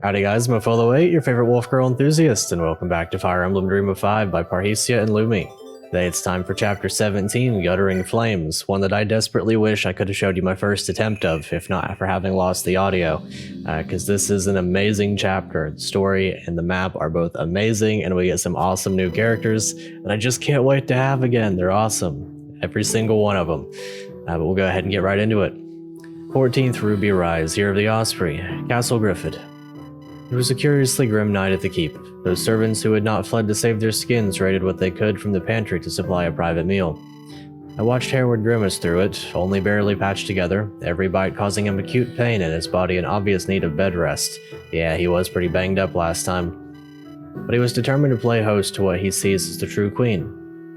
Howdy guys, I'm Follow8, your favorite Wolfgirl Enthusiast, and welcome back to Fire Emblem Dream of 5 by Parrhesia and Lumi. Today it's time for Chapter 17, Guttering Flames, one that I desperately wish I could have showed you my first attempt of, if not for having lost the audio, because this is an amazing chapter. The story and the map are both amazing, and we get some awesome new characters that I just can't wait to have again. They're awesome, every single one of them. But we'll go ahead and get right into it. 14th Ruby Rise, Year of the Osprey, Castle Griffith. It was a curiously grim night at the keep. Those servants who had not fled to save their skins raided what they could from the pantry to supply a private meal. I watched Hereward grimace through it, only barely patched together, every bite causing him acute pain and his body in obvious need of bed rest. Yeah, he was pretty banged up last time. But he was determined to play host to what he sees as the true queen.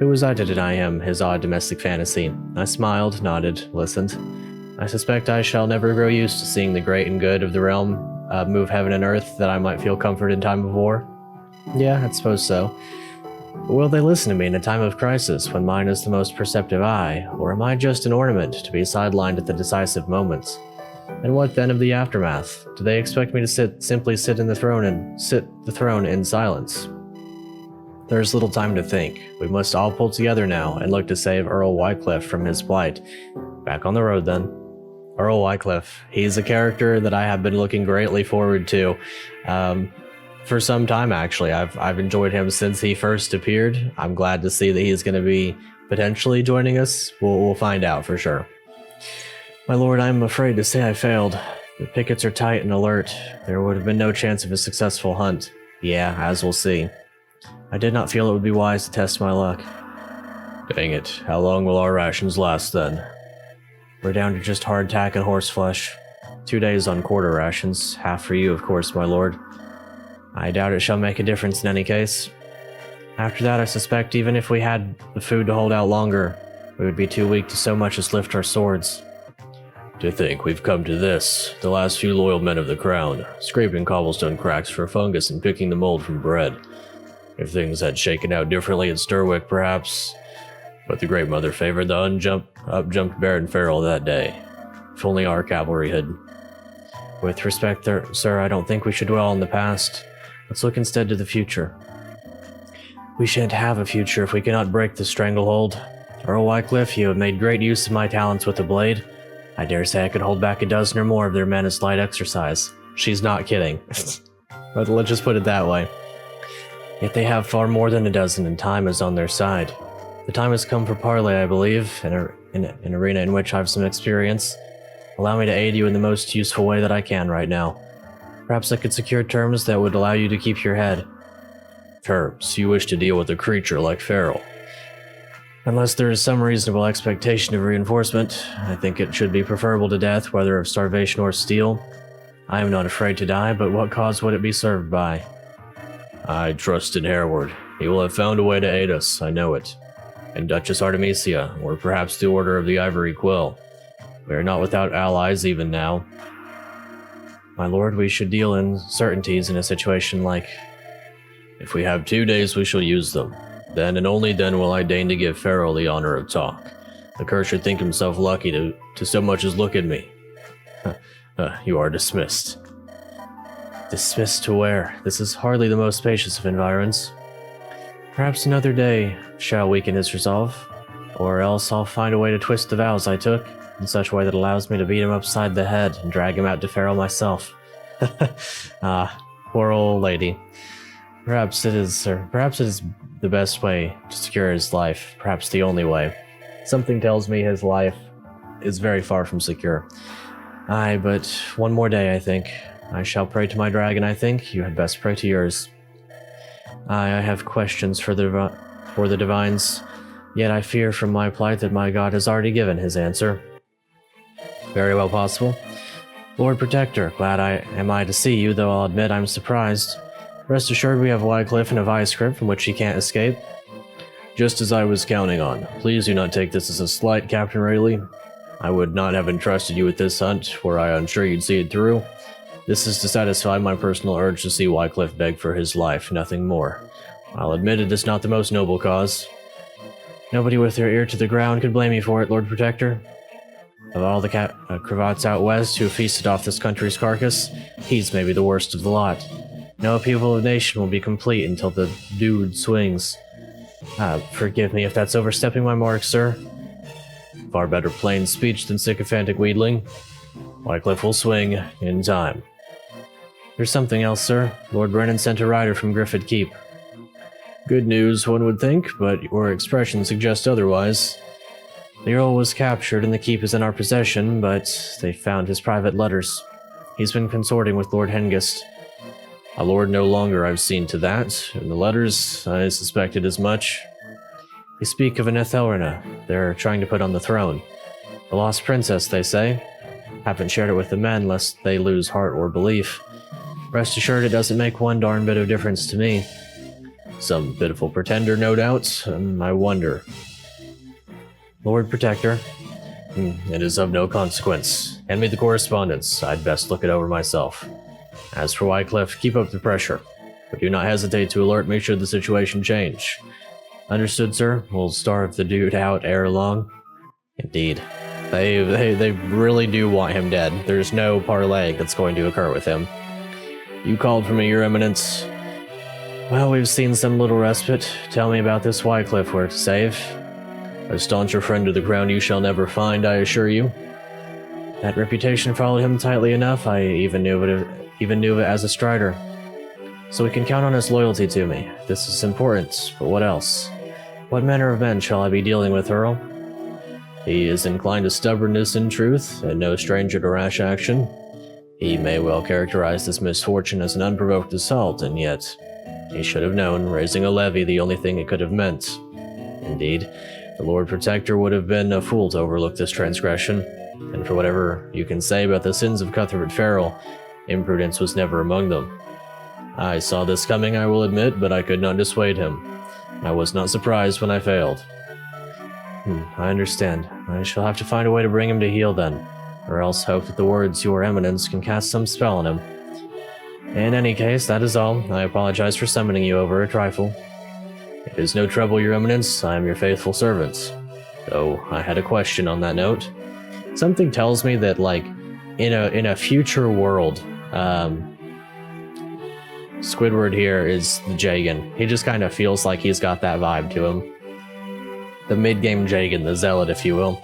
Who was I to deny him his odd domestic fantasy? I smiled, nodded, listened. I suspect I shall never grow used to seeing the great and good of the realm move heaven and earth, that I might feel comfort in time of war. Yeah, I suppose so. But will they listen to me in a time of crisis, when mine is the most perceptive eye, or am I just an ornament to be sidelined at the decisive moments? And what then of the aftermath? Do they expect me to simply sit the throne in silence? There is little time to think. We must all pull together now and look to save Earl Wycliffe from his plight. Back on the road then. Earl Wycliffe. He's a character that I have been looking greatly forward to for some time, actually. I've enjoyed him since he first appeared. I'm glad to see that he's going to be potentially joining us. We'll find out for sure. My lord, I'm afraid to say I failed. The pickets are tight and alert. There would have been no chance of a successful hunt. Yeah, as we'll see. I did not feel it would be wise to test my luck. Dang it. How long will our rations last then? We're down to just hardtack and horseflesh. 2 days on quarter rations, half for you, of course, my lord. I doubt it shall make a difference in any case. After that, I suspect even if we had the food to hold out longer, we would be too weak to so much as lift our swords. To think we've come to this, the last few loyal men of the crown, scraping cobblestone cracks for fungus and picking the mold from bread. If things had shaken out differently at Sturwick, perhaps. But the Great Mother favored the up-jumped Baron Farrell that day. If only our cavalry had. With respect, sir, I don't think we should dwell on the past. Let's look instead to the future. We shan't have a future if we cannot break the stranglehold. Earl Wycliffe, you have made great use of my talents with the blade. I dare say I could hold back a dozen or more of their men as light exercise. She's not kidding. But let's just put it that way. Yet they have far more than a dozen, and time is on their side. The time has come for parley, I believe, in an arena in which I have some experience. Allow me to aid you in the most useful way that I can right now. Perhaps I could secure terms that would allow you to keep your head. Terms? You wish to deal with a creature like Farrell? Unless there is some reasonable expectation of reinforcement, I think it should be preferable to death, whether of starvation or steel. I am not afraid to die, but what cause would it be served by? I trust in Hereward. He will have found a way to aid us, I know it. And Duchess Artemisia, or perhaps the Order of the Ivory Quill. We are not without allies even now. My lord, we should deal in certainties in a situation like... If we have 2 days, we shall use them. Then and only then will I deign to give Farrell the honor of talk. The cur should think himself lucky to so much as look at me. You are dismissed. Dismissed to where? This is hardly the most spacious of environs. Perhaps another day shall weaken his resolve, or else I'll find a way to twist the vows I took, in such a way that allows me to beat him upside the head and drag him out to Farrell myself. Poor old lady. Perhaps it is the best way to secure his life, perhaps the only way. Something tells me his life is very far from secure. Aye, but one more day, I think. I shall pray to my dragon, I think. You had best pray to yours. I have questions for the divines, yet I fear from my plight that my god has already given his answer. Very well possible. Lord Protector, glad am I to see you, though I'll admit I'm surprised. Rest assured we have Wycliffe and a vice script from which he can't escape. Just as I was counting on. Please do not take this as a slight, Captain Rayleigh. I would not have entrusted you with this hunt, were I unsure you'd see it through. This is to satisfy my personal urge to see Wycliffe beg for his life, nothing more. I'll admit it is not the most noble cause. Nobody with their ear to the ground could blame me for it, Lord Protector. Of all the cravats out west who feasted off this country's carcass, he's maybe the worst of the lot. No people of nation will be complete until the dude swings. Forgive me if that's overstepping my mark, sir. Far better plain speech than sycophantic wheedling. Wycliffe will swing in time. There's something else, sir. Lord Brennan sent a rider from Griffith Keep. Good news, one would think, but your expression suggests otherwise. The Earl was captured and the keep is in our possession, but they found his private letters. He's been consorting with Lord Hengist. A lord no longer, I've seen to that, and the letters, I suspected as much. They speak of an Ethelrena they're trying to put on the throne. The lost princess, they say. Haven't shared it with the men, lest they lose heart or belief. Rest assured it doesn't make one darn bit of difference to me. Some pitiful pretender, no doubt, I wonder. Lord Protector, it is of no consequence. Hand me the correspondence. I'd best look it over myself. As for Wycliffe, keep up the pressure, but do not hesitate to alert me should the situation change. Understood, sir? We'll starve the dude out ere long. Indeed. They really do want him dead. There's no parley that's going to occur with him. You called for me, Your Eminence. Well, we've seen some little respite. Tell me about this Wycliffe we're to save. A stauncher friend of the crown you shall never find, I assure you. That reputation followed him tightly enough, I even knew of it as a strider. So we can count on his loyalty to me. This is important, but what else? What manner of men shall I be dealing with, Earl? He is inclined to stubbornness in truth, and no stranger to rash action. He may well characterize this misfortune as an unprovoked assault, and yet he should have known, raising a levy the only thing it could have meant. Indeed, the Lord Protector would have been a fool to overlook this transgression, and for whatever you can say about the sins of Cuthbert Farrell, imprudence was never among them. I saw this coming, I will admit, but I could not dissuade him. I was not surprised when I failed. I understand. I shall have to find a way to bring him to heel then, or else hope that the words Your Eminence can cast some spell on him. In any case, that is all. I apologize for summoning you over a trifle. It is no trouble, Your Eminence. I am your faithful servant. Though I had a question on that note. Something tells me that, like, in a future world, Squidward here is the Jagan. He just kind of feels like he's got that vibe to him. The mid-game Jagan, the Zealot, if you will.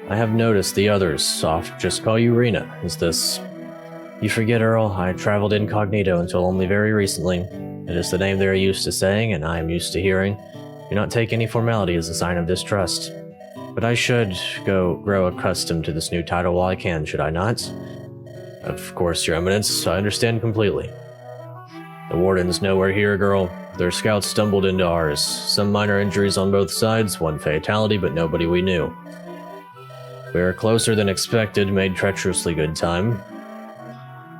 I have noticed the others soft just call you Rena. Is this... You forget, Earl, I traveled incognito until only very recently. It is the name they are used to saying, and I am used to hearing. Do not take any formality as a sign of distrust. But I should grow accustomed to this new title while I can, should I not? Of course, Your Eminence, I understand completely. The Warden's nowhere here, girl. Their scouts stumbled into ours. Some minor injuries on both sides, one fatality, but nobody we knew. We are closer than expected, made treacherously good time.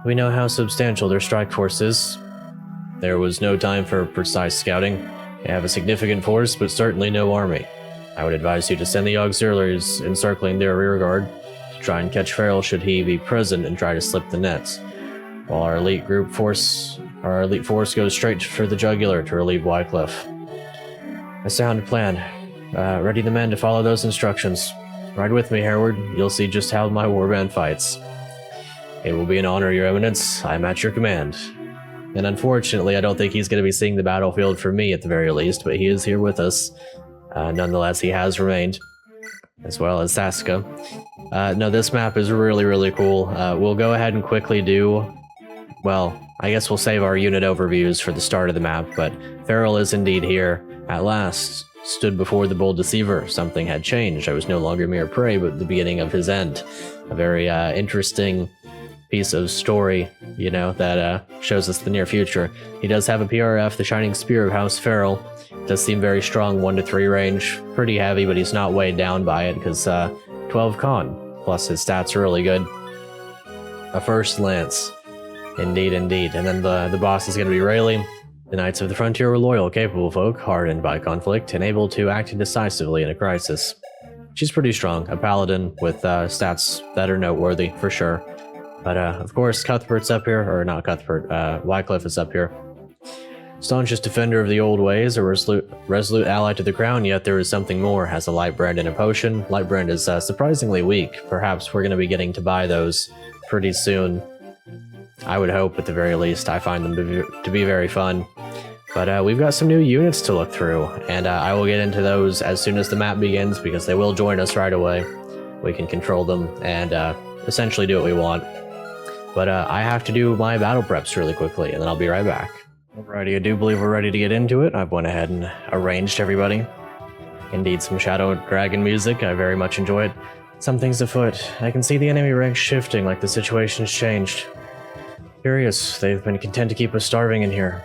We know how substantial their strike force is. There was no time for precise scouting. They have a significant force, but certainly no army. I would advise you to send the auxiliaries encircling their rear guard to try and catch Farrell should he be present and try to slip the nets, while our elite force goes straight for the jugular to relieve Wycliffe. A sound plan. Ready the men to follow those instructions. Ride with me, Hereward. You'll see just how my warband fights. It will be an honor, Your Eminence. I am at your command. And unfortunately, I don't think he's going to be seeing the battlefield for me at the very least, but he is here with us. Nonetheless, he has remained, as well as Sasuke. No, this map is really, really cool. We'll go ahead and quickly do... Well, I guess we'll save our unit overviews for the start of the map, but Farrell is indeed here. At last, stood before the bold deceiver. Something had changed. I was no longer mere prey, but the beginning of his end. A very interesting piece of story, you know, that shows us the near future. He does have a PRF, the Shining Spear of House Farrell. Does seem very strong, 1 to 3 range. Pretty heavy, but he's not weighed down by it, because 12 con, plus his stats are really good. A first lance. Indeed, indeed. And then the boss is going to be Rayleigh. The Knights of the Frontier were loyal, capable folk, hardened by conflict, and able to act decisively in a crisis. She's pretty strong, a paladin with stats that are noteworthy, for sure. But of course, Cuthbert's up here, or not Cuthbert, Wycliffe is up here. Staunchest defender of the old ways, a resolute ally to the crown, yet there is something more. Has a light brand and a potion. Light brand is surprisingly weak. Perhaps we're going to be getting to buy those pretty soon. I would hope, at the very least. I find them to be very fun. But we've got some new units to look through, and I will get into those as soon as the map begins, because they will join us right away. We can control them and essentially do what we want. But I have to do my battle preps really quickly, and then I'll be right back. Alrighty, I do believe we're ready to get into it. I've went ahead and arranged everybody. Indeed, some Shadow Dragon music. I very much enjoy it. Something's afoot. I can see the enemy ranks shifting, like the situation's changed. Curious, they've been content to keep us starving in here.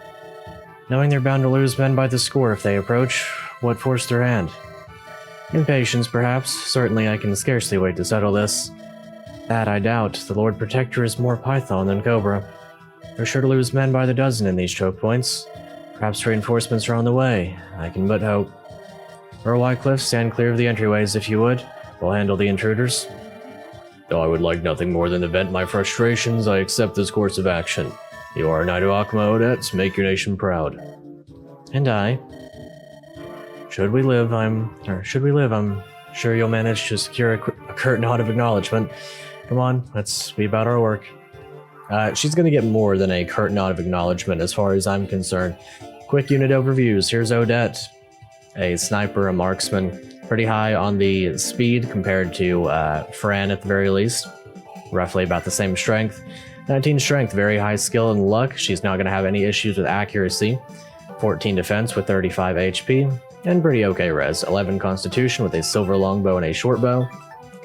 Knowing they're bound to lose men by the score if they approach, what forced their hand? Impatience, perhaps. Certainly I can scarcely wait to settle this. That I doubt. The Lord Protector is more Python than Cobra. They're sure to lose men by the dozen in these choke points. Perhaps reinforcements are on the way. I can but hope. White Cliff, stand clear of the entryways if you would. We'll handle the intruders. Though I would like nothing more than to vent my frustrations, I accept this course of action. You are a Knight of Akma, Odette. Make your nation proud. And I. Should we live, I'm sure you'll manage to secure a curt nod of acknowledgement. Come on, let's be about our work. She's going to get more than a curt nod of acknowledgement as far as I'm concerned. Quick unit overviews. Here's Odette, a sniper, a marksman. Pretty high on the speed compared to Fran at the very least. Roughly about the same strength. 19 strength, very high skill and luck. She's not going to have any issues with accuracy. 14 defense with 35 HP. And pretty okay res. 11 constitution with a silver longbow and a short bow.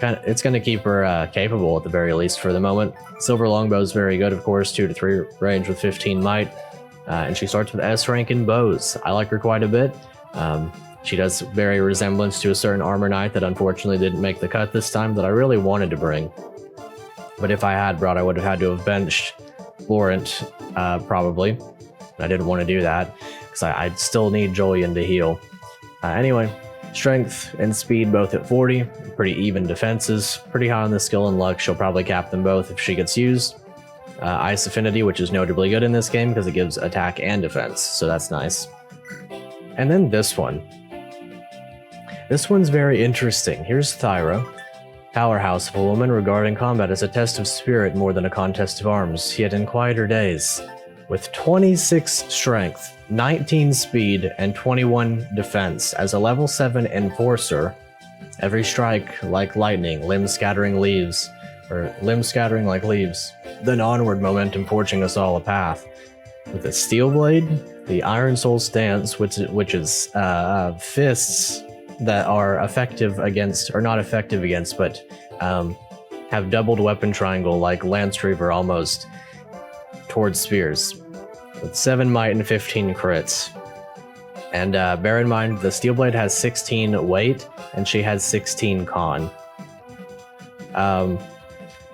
It's going to keep her capable at the very least for the moment. Silver longbow is very good, of course, 2 to 3 range with 15 might. And she starts with S rank in bows. I like her quite a bit. She does very resemblance to a certain armor knight that unfortunately didn't make the cut this time that I really wanted to bring. But if I had brought, I would have had to have benched Florent, probably. I didn't want to do that, because I'd still need Julian to heal. Anyway, strength and speed both at 40, pretty even defenses, pretty high on the skill and luck. She'll probably cap them both if she gets used. Ice affinity, which is notably good in this game because it gives attack and defense, so that's nice. And then this one. This one's very interesting. Here's Thyra. Powerhouse of a woman regarding combat as a test of spirit more than a contest of arms, yet in quieter days. With 26 strength, 19 speed, and 21 defense as a level 7 enforcer, every strike like lightning, limb scattering like leaves, then onward momentum forging us all a path. With a steel blade, the Iron Soul stance, which is fists that are effective against, or not effective against, but have doubled weapon triangle like Lance Reaver almost towards spears. With 7 might and 15 crits. And bear in mind, the steel blade has 16 weight, and she has 16 con.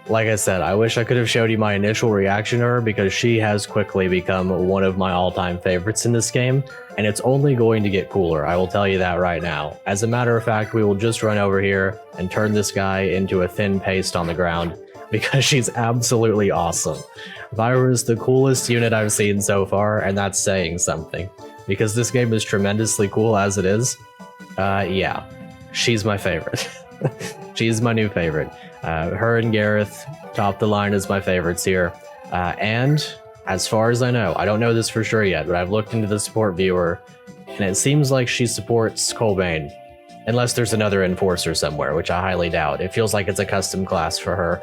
Like I said, I wish I could have showed you my initial reaction to her, because she has quickly become one of my all-time favorites in this game, and it's only going to get cooler, I will tell you that right now. As a matter of fact, we will just run over here and turn this guy into a thin paste on the ground, because she's absolutely awesome. Thyra is the coolest unit I've seen so far, and that's saying something, because this game is tremendously cool as it is. Yeah, she's my favorite. She's my new favorite. Her and Gareth top the line as my favorites here. And as far as I know, I don't know this for sure yet, but I've looked into the support viewer, and it seems like she supports Colbane. Unless there's another enforcer somewhere, which I highly doubt. It feels like it's a custom class for her.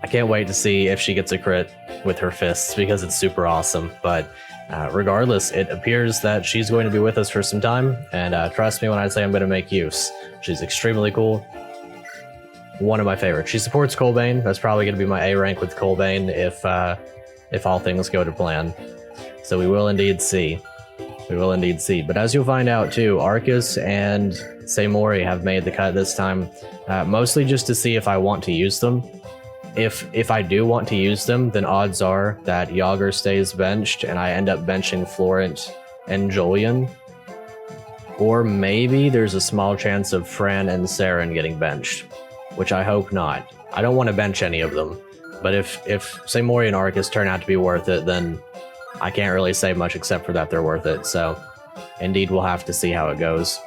I can't wait to see if she gets a crit with her fists, because it's super awesome. But regardless, it appears that she's going to be with us for some time, and trust me when I say I'm going to make use. She's extremely cool. One of my favorites. She supports Colbane. That's probably going to be my A rank with Colbane if all things go to plan. So we will indeed see. We will indeed see. But as you'll find out too, Arcus and Seimori have made the cut this time, mostly just to see if I want to use them. If I do want to use them, then odds are that Yager stays benched and I end up benching Florent and Julian. Or maybe there's a small chance of Fran and Saren getting benched, which I hope not. I don't want to bench any of them, but if Seimori and Arcus turn out to be worth it, then I can't really say much except for that they're worth it, so indeed we'll have to see how it goes.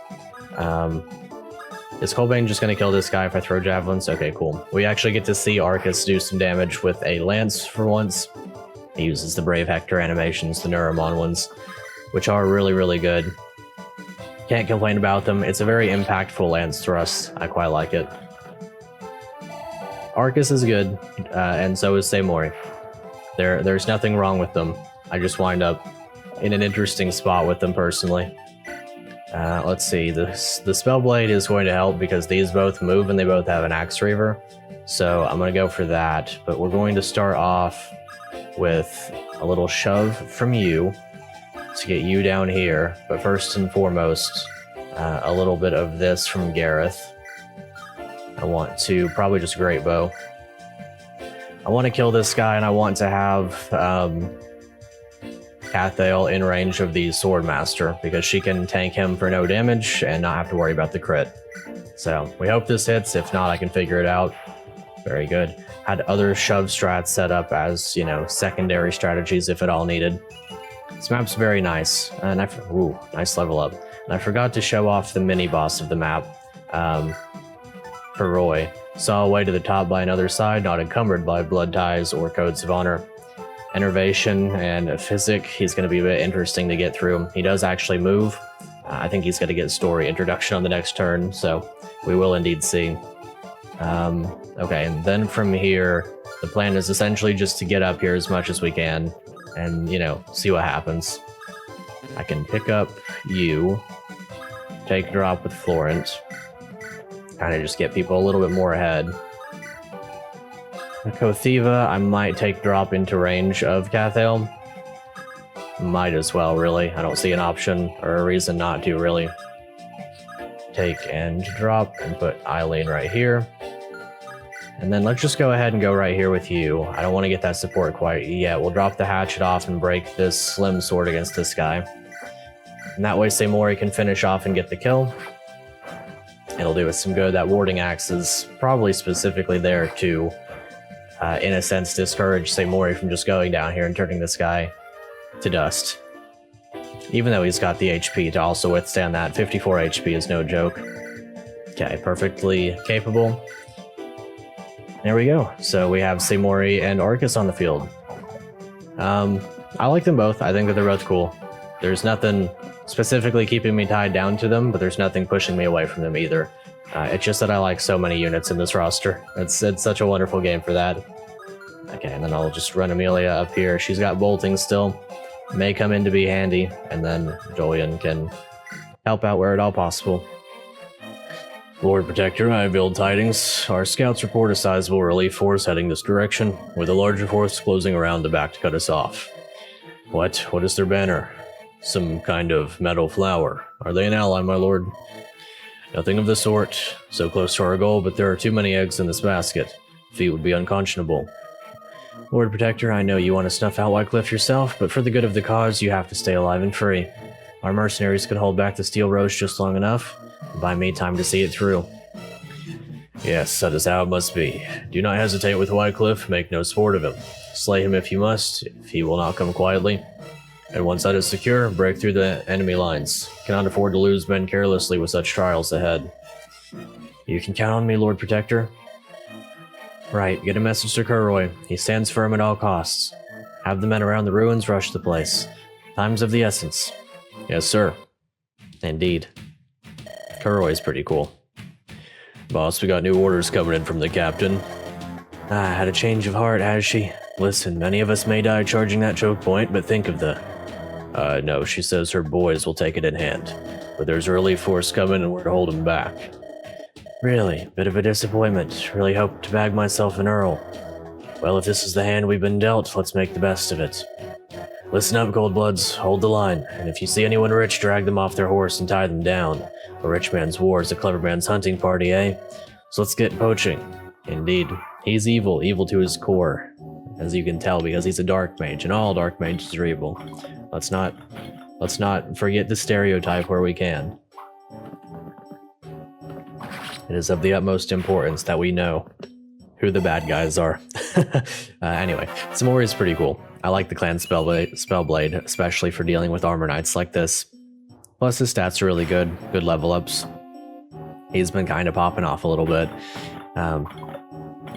Is Colbane just going to kill this guy if I throw javelins? Okay, cool. We actually get to see Arcus do some damage with a lance for once. He uses the Brave Hector animations, the Neuramon ones, which are really, really good. Can't complain about them. It's a very impactful lance thrust. I quite like it. Arcus is good, and so is Seimori. There's nothing wrong with them. I just wind up in an interesting spot with them personally. Let's see, the Spellblade is going to help because these both move and they both have an Axe Reaver. So I'm going to go for that, but we're going to start off with a little shove from you to get you down here. But first and foremost, a little bit of this from Gareth. I want to probably just Great Bow. I want to kill this guy and I want to have Cathael in range of the Swordmaster because she can tank him for no damage and not have to worry about the crit. So we hope this hits. If not, I can figure it out. Very good. Had other shove strats set up as, you know, secondary strategies if at all needed. This map's very nice. And ooh, nice level up. And I forgot to show off the mini boss of the map for Roy. Saw a way to the top by another side, not encumbered by blood ties or codes of honor. Enervation and Physic, he's going to be a bit interesting to get through. He does actually move. I think he's going to get story introduction on the next turn, so we will indeed see. Okay, and then from here, the plan is essentially just to get up here as much as we can and, you know, see what happens. I can pick up you, take drop with Florent, kind of just get people a little bit more ahead. Kothiva, I might take drop into range of Cathael. Might as well, really. I don't see an option or a reason not to, really. Take and drop and put Eileen right here. And then let's just go ahead and go right here with you. I don't want to get that support quite yet. We'll drop the hatchet off and break this slim sword against this guy. And that way Seimori can finish off and get the kill. It'll do us some good. That warding axe is probably specifically there to, in a sense, discourage Seimori from just going down here and turning this guy to dust. Even though he's got the HP to also withstand that. 54 HP is no joke. Okay, perfectly capable. There we go. So we have Seimori and Arcus on the field. I like them both. I think that they're both cool. There's nothing specifically keeping me tied down to them, but there's nothing pushing me away from them either. It's just that I like so many units in this roster. It's such a wonderful game for that. Okay, and then I'll just run Amelia up here. She's got bolting still. May come in to be handy, and then Julian can help out where at all possible. Lord Protector, I have ill tidings. Our scouts report a sizable relief force heading this direction, with a larger force closing around the back to cut us off. What? What is their banner? Some kind of metal flower. Are they an ally, my lord? Nothing of the sort. So close to our goal, but there are too many eggs in this basket. Defeat would be unconscionable. Lord Protector, I know you want to snuff out Wycliffe yourself, but for the good of the cause, you have to stay alive and free. Our mercenaries could hold back the Steel Rose just long enough. Buy me time to see it through. Yes, that is how it must be. Do not hesitate with Wycliffe, make no sport of him. Slay him if you must, if he will not come quietly. And once that is secure, break through the enemy lines. Cannot afford to lose men carelessly with such trials ahead. You can count on me, Lord Protector. Right, get a message to Kurroy. He stands firm at all costs. Have the men around the ruins rush the place. Time's of the essence. Yes, sir. Indeed. Kurroy's pretty cool. Boss, we got new orders coming in from the captain. Had a change of heart, has she? Listen, many of us may die charging that choke point, but think of the... no, she says her boys will take it in hand. But there's a relief force coming and we're to hold them back. Really, bit of a disappointment. Really hoped to bag myself an Earl. Well, if this is the hand we've been dealt, let's make the best of it. Listen up, Goldbloods, hold the line, and if you see anyone rich, drag them off their horse and tie them down. A rich man's war is a clever man's hunting party, eh? So let's get poaching. Indeed. He's evil, evil to his core. As you can tell, because he's a dark mage, and all dark mages are evil. Let's not forget the stereotype where we can. It is of the utmost importance that we know who the bad guys are. Anyway, Samori is pretty cool. I like the clan Spellblade, especially for dealing with armor knights like this. Plus his stats are really good level ups. He's been kind of popping off a little bit.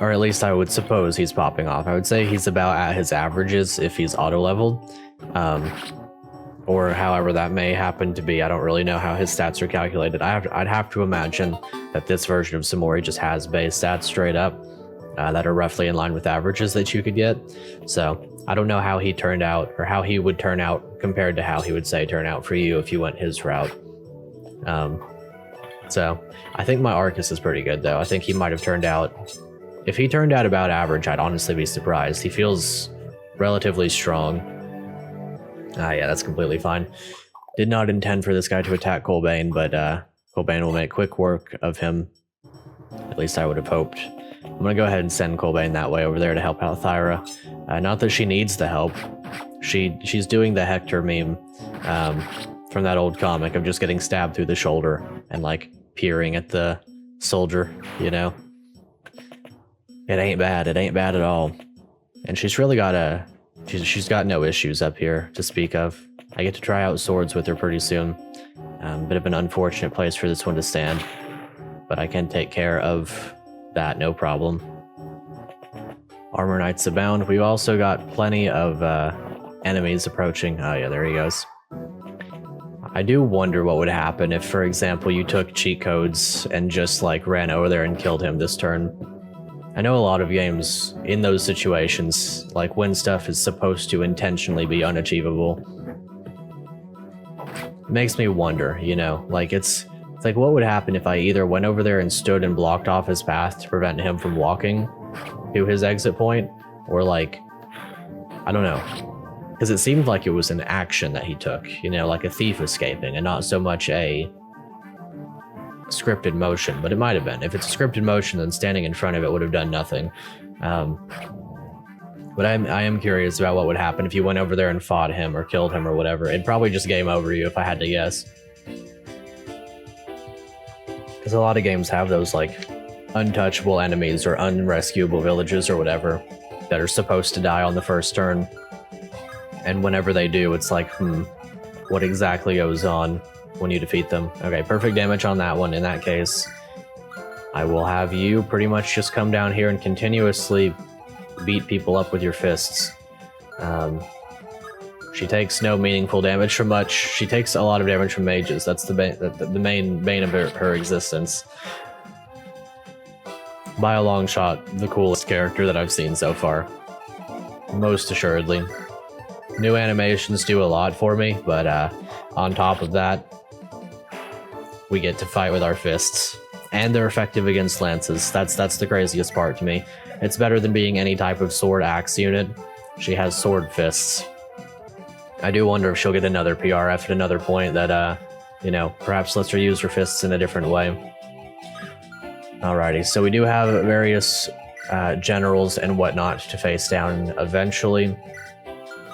Or at least I would suppose he's popping off. I would say he's about at his averages if he's auto-leveled. Or however that may happen to be. I don't really know how his stats are calculated. I'd have to imagine that this version of Samori just has base stats straight up that are roughly in line with averages that you could get. So I don't know how he turned out, or how he would turn out compared to how he would say turn out for you if you went his route. So I think my Arcus is pretty good though. I think he might have turned out, if he turned out about average, I'd honestly be surprised. He feels relatively strong. Yeah, that's completely fine. Did not intend for this guy to attack Colbane, but Colbane will make quick work of him. At least I would have hoped. I'm gonna go ahead and send Colbane that way over there to help out Thyra. Not that she needs the help. She's doing the Hector meme from that old comic of just getting stabbed through the shoulder and like peering at the soldier, you know? It ain't bad at all. And she's really got she's got no issues up here to speak of. I get to try out swords with her pretty soon. Bit of an unfortunate place for this one to stand, but I can take care of that, no problem. Armor Knights abound. We've also got plenty of enemies approaching. Oh yeah, there he goes. I do wonder what would happen if, for example, you took cheat codes and just like ran over there and killed him this turn. I know a lot of games in those situations, like when stuff is supposed to intentionally be unachievable, it makes me wonder, you know, like it's like what would happen if I either went over there and stood and blocked off his path to prevent him from walking to his exit point, or like, I don't know, because it seemed like it was an action that he took, you know, like a thief escaping and not so much a scripted motion, but it might have been. If it's a scripted motion, then standing in front of it would have done nothing. But I am curious about what would happen if you went over there and fought him or killed him or whatever. It'd probably just game over you if I had to guess. Because a lot of games have those like untouchable enemies or unrescuable villages or whatever that are supposed to die on the first turn. And whenever they do, it's like, what exactly goes on when you defeat them? Okay, perfect damage on that one. In that case, I will have you pretty much just come down here and continuously beat people up with your fists. She takes no meaningful damage from much. She takes a lot of damage from mages. That's the main bane of her existence. By a long shot, the coolest character that I've seen so far. Most assuredly. New animations do a lot for me, but on top of that, we get to fight with our fists. And they're effective against lances. That's the craziest part to me. It's better than being any type of sword axe unit. She has sword fists. I do wonder if she'll get another PRF at another point that, you know, perhaps lets her use her fists in a different way. Alrighty, so we do have various generals and whatnot to face down eventually.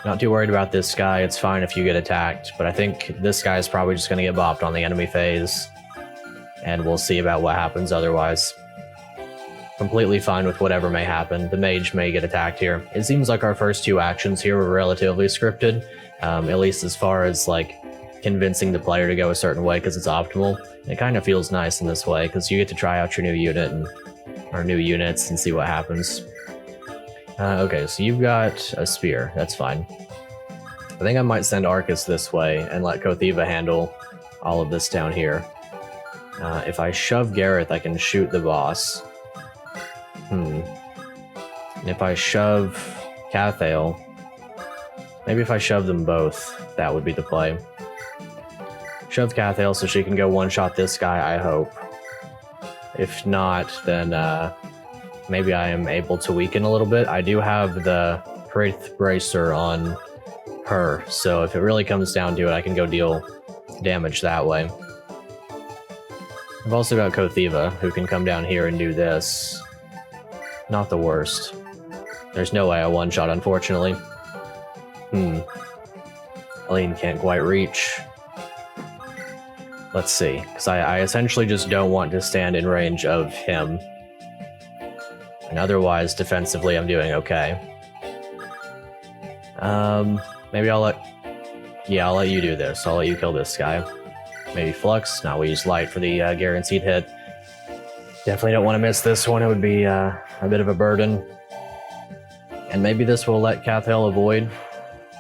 Not too worried about this guy. It's fine if you get attacked, but I think this guy is probably just going to get bopped on the enemy phase, and we'll see about what happens otherwise. Completely fine with whatever may happen. The mage may get attacked here. It seems like our first two actions here were relatively scripted, at least as far as like convincing the player to go a certain way because it's optimal. It kind of feels nice in this way because you get to try out your new unit or new units and see what happens. Okay, so you've got a spear. That's fine. I think I might send Arcus this way and let Kothiva handle all of this down here. If I shove Gareth, I can shoot the boss. And if I shove Cathael, maybe if I shove them both, that would be the play. Shove Cathael so she can go one-shot this guy, I hope. If not, then maybe I am able to weaken a little bit. I do have the Wraith Bracer on her, so if it really comes down to it, I can go deal damage that way. I've also got Kothiva, who can come down here and do this. Not the worst. There's no way I one-shot, unfortunately. Aline can't quite reach. Let's see, because I essentially just don't want to stand in range of him. And otherwise, defensively, I'm doing okay. Maybe I'll let you do this. I'll let you kill this guy. Maybe Flux. Now we use Light for the guaranteed hit. Definitely don't want to miss this one. It would be a bit of a burden. And maybe this will let Cathel avoid.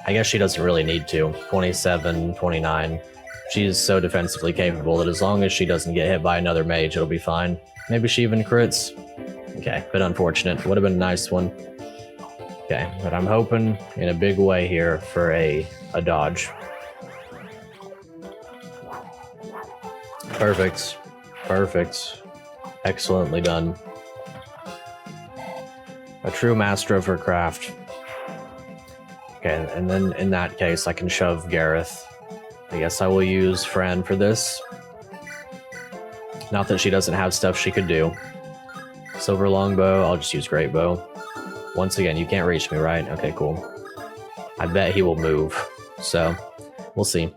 I guess she doesn't really need to. 27, 29. She's so defensively capable that as long as she doesn't get hit by another mage, it'll be fine. Maybe she even crits. Okay, bit unfortunate. Would have been a nice one. Okay, but I'm hoping in a big way here for a dodge. Perfect. Perfect. Excellently done. A true master of her craft. Okay, and then in that case, I can shove Gareth. I guess I will use Fran for this. Not that she doesn't have stuff she could do. Silver longbow, I'll just use great bow. Once again, you can't reach me, right? Okay, cool. I bet he will move, so we'll see.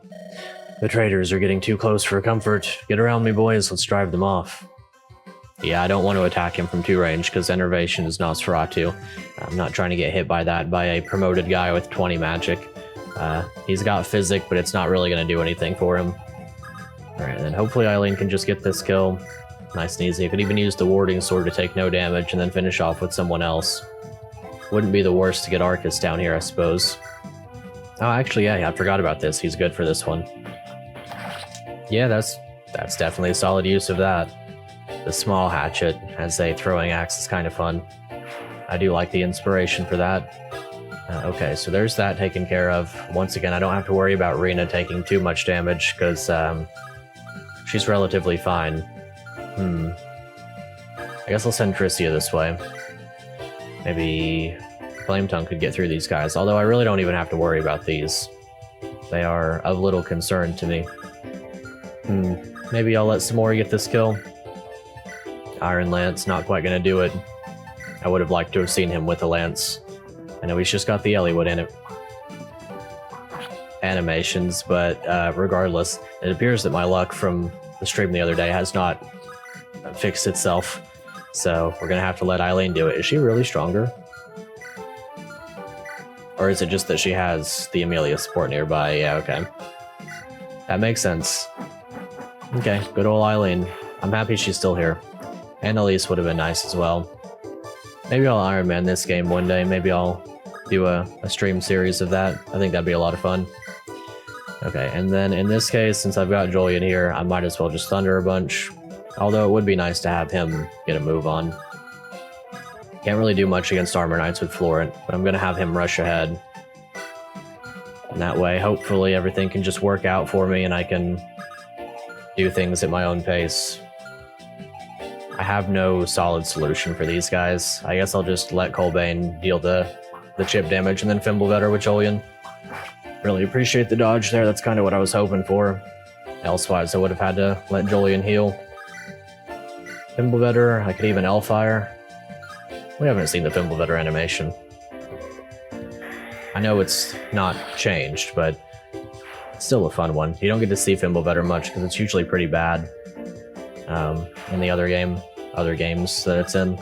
The traders are getting too close for comfort. Get around me, boys. Let's drive them off. Yeah, I don't want to attack him from 2 range because Enervation is Nosferatu. I'm not trying to get hit by that by a promoted guy with 20 magic. He's got Physic, but it's not really going to do anything for him. Alright, and then hopefully Eileen can just get this kill. Nice and easy. I could even use the Warding Sword to take no damage and then finish off with someone else. Wouldn't be the worst to get Arcus down here, I suppose. Oh, actually, yeah, I forgot about this. He's good for this one. Yeah, that's definitely a solid use of that. The small hatchet as a throwing axe is kind of fun. I do like the inspiration for that. Okay, so there's that taken care of. Once again, I don't have to worry about Rena taking too much damage because she's relatively fine. I guess I'll send Parrhesia this way. Maybe Flame Tongue could get through these guys, although I really don't even have to worry about these. They are of little concern to me. Maybe I'll let Samori get this kill. Iron Lance, not quite going to do it. I would have liked to have seen him with a lance. I know he's just got the Eliwood in it. Animations, but regardless, it appears that my luck from the stream the other day has not fixed itself. So we're going to have to let Eileen do it. Is she really stronger? Or is it just that she has the Amelia support nearby? Yeah, okay. That makes sense. Okay, good old Eileen. I'm happy she's still here. And Elise would have been nice as well. Maybe I'll Iron Man this game one day. Maybe I'll do a stream series of that. I think that'd be a lot of fun. Okay, and then in this case, since I've got Julian here, I might as well just Thunder a bunch. Although it would be nice to have him get a move on. Can't really do much against Armor Knights with Florent, but I'm going to have him rush ahead. And that way, hopefully everything can just work out for me and I can do things at my own pace. I have no solid solution for these guys. I guess I'll just let Colbane deal the chip damage and then Fimbulvetter with Julian. Really appreciate the dodge there. That's kind of what I was hoping for. Elsewise, I would have had to let Julian heal. Fimbulvetter, I could even Elfire. We haven't seen the Fimbulvetter animation. I know it's not changed, but it's still a fun one. You don't get to see Fimbulvetter much because it's usually pretty bad in the other games that it's in.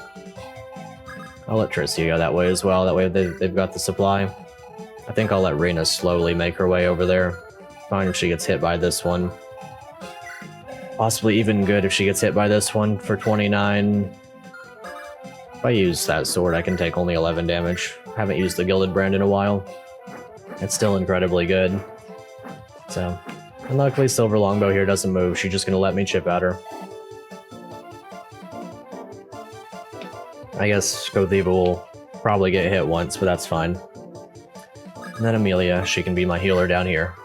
I'll let Parrhesia go that way as well. That way they've got the supply. I think I'll let Rena slowly make her way over there. Fine if she gets hit by this one. Possibly even good if she gets hit by this one for 29. If I use that sword, I can take only 11 damage. Haven't used the Gilded Brand in a while. It's still incredibly good. So, and luckily Silver Longbow here doesn't move. She's just going to let me chip at her. I guess Gothiva will probably get hit once, but that's fine. And then Amelia, she can be my healer down here.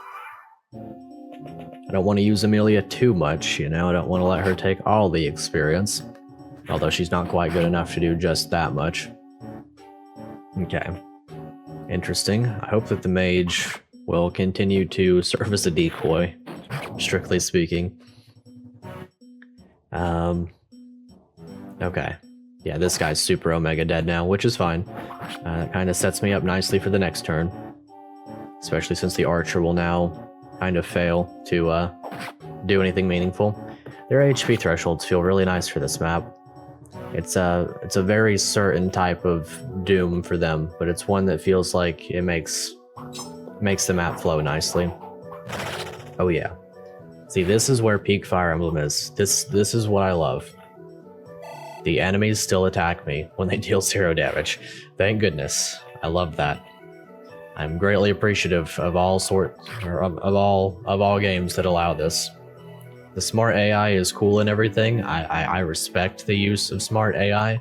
I don't want to use Amelia too much, you know, I don't want to let her take all the experience. Although she's not quite good enough to do just that much. Okay. Interesting. I hope that the mage will continue to serve as a decoy, strictly speaking. Okay. Yeah, this guy's super Omega dead now, which is fine. It kind of sets me up nicely for the next turn. Especially since the archer will now kind of fail to do anything meaningful. Their HP thresholds feel really nice for this map. It's a very certain type of doom for them, but it's one that feels like it makes the map flow nicely. Oh yeah. See, this is where peak Fire Emblem is. This is what I love. The enemies still attack me when they deal 0 damage. Thank goodness. I love that. I'm greatly appreciative of all games that allow this. The smart AI is cool and everything. I respect the use of smart AI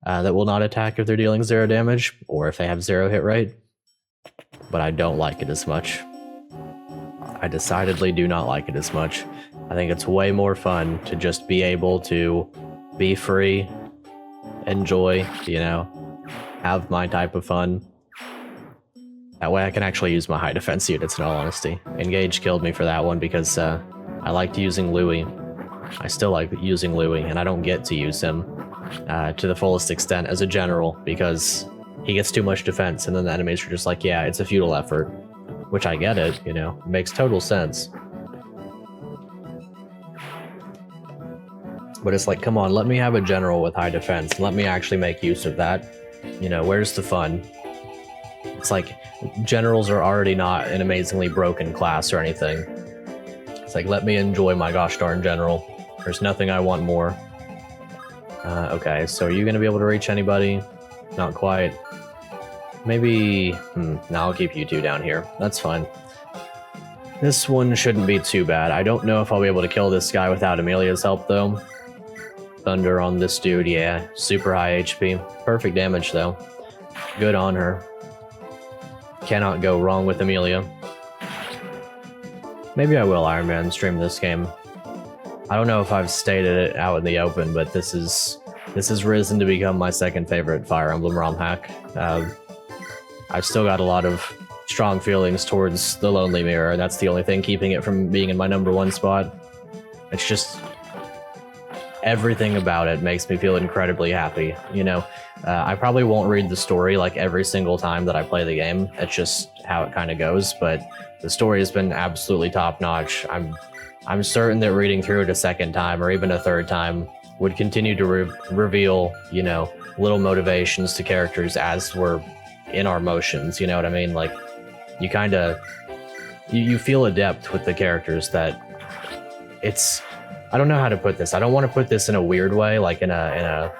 that will not attack if they're dealing 0 damage or if they have 0 hit rate, but I don't like it as much. I decidedly do not like it as much. I think it's way more fun to just be able to be free, enjoy, you know, have my type of fun. That way I can actually use my high defense units, in all honesty. Engage killed me for that one because I liked using Louis. I still like using Louis, and I don't get to use him to the fullest extent as a general because he gets too much defense, and then the enemies are just like, yeah, it's a futile effort. Which I get it, you know, makes total sense. But it's like, come on, let me have a general with high defense. Let me actually make use of that. You know, where's the fun? It's like, generals are already not an amazingly broken class or anything. It's like, let me enjoy my gosh darn general. There's nothing I want more. Okay, so are you going to be able to reach anybody? Not quite. Maybe, no, I'll keep you two down here. That's fine. This one shouldn't be too bad. I don't know if I'll be able to kill this guy without Amelia's help, though. Thunder on this dude, yeah. Super high HP. Perfect damage, though. Good on her. Cannot go wrong with Amelia. Maybe I will Iron Man stream this game. I don't know if I've stated it out in the open, but this has risen to become my second favorite Fire Emblem Romhack. I've still got a lot of strong feelings towards the Lonely Mirror. That's the only thing keeping it from being in my #1 spot. It's just everything about it makes me feel incredibly happy. You know, I probably won't read the story like every single time that I play the game. That's just how it kind of goes. But the story has been absolutely top notch. I'm certain that reading through it a second time or even a third time would continue to reveal, you know, little motivations to characters as we're in our motions, you know what I mean? Like, you kind of, you feel adept with the characters that it's, I don't know how to put this. I don't want to put this in a weird way, like in a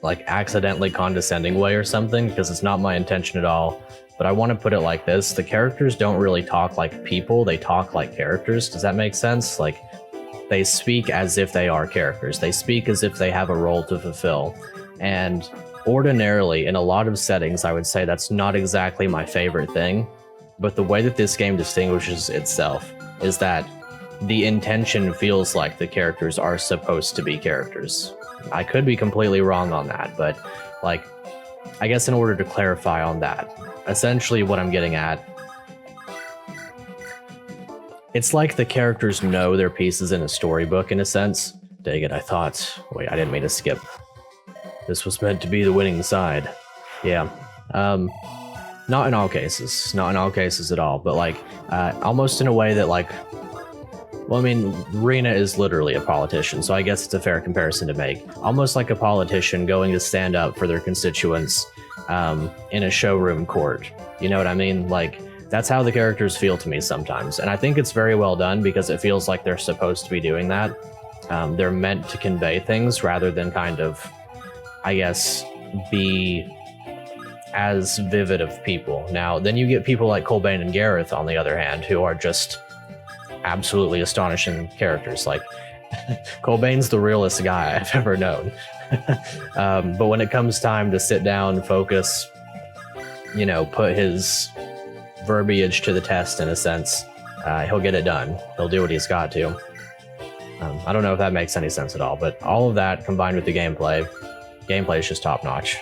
like accidentally condescending way or something, because it's not my intention at all. But I want to put it like this. The characters don't really talk like people, they talk like characters. Does that make sense? Like, they speak as if they are characters. They speak as if they have a role to fulfill. And ordinarily, in a lot of settings, I would say that's not exactly my favorite thing, but the way that this game distinguishes itself is that the intention feels like the characters are supposed to be characters. I could be completely wrong on that, but, like, I guess in order to clarify on that, essentially what I'm getting at, it's like the characters know their pieces in a storybook, in a sense. Dang it, I thought... Wait, I didn't mean to skip. This was meant to be the winning side. Yeah. Not in all cases. Not in all cases at all. But, like, almost in a way that, like... Well, I mean, Rena is literally a politician, so I guess it's a fair comparison to make. Almost like a politician going to stand up for their constituents in a showroom court. You know what I mean? Like, that's how the characters feel to me sometimes. And I think it's very well done because it feels like they're supposed to be doing that. They're meant to convey things rather than kind of... I guess, be as vivid of people. Now, then you get people like Colbane and Gareth, on the other hand, who are just absolutely astonishing characters. Like, Colbane's the realest guy I've ever known. But when it comes time to sit down, focus, you know, put his verbiage to the test, in a sense, he'll get it done. He'll do what he's got to. I don't know if that makes any sense at all, but all of that combined with the gameplay is just top-notch.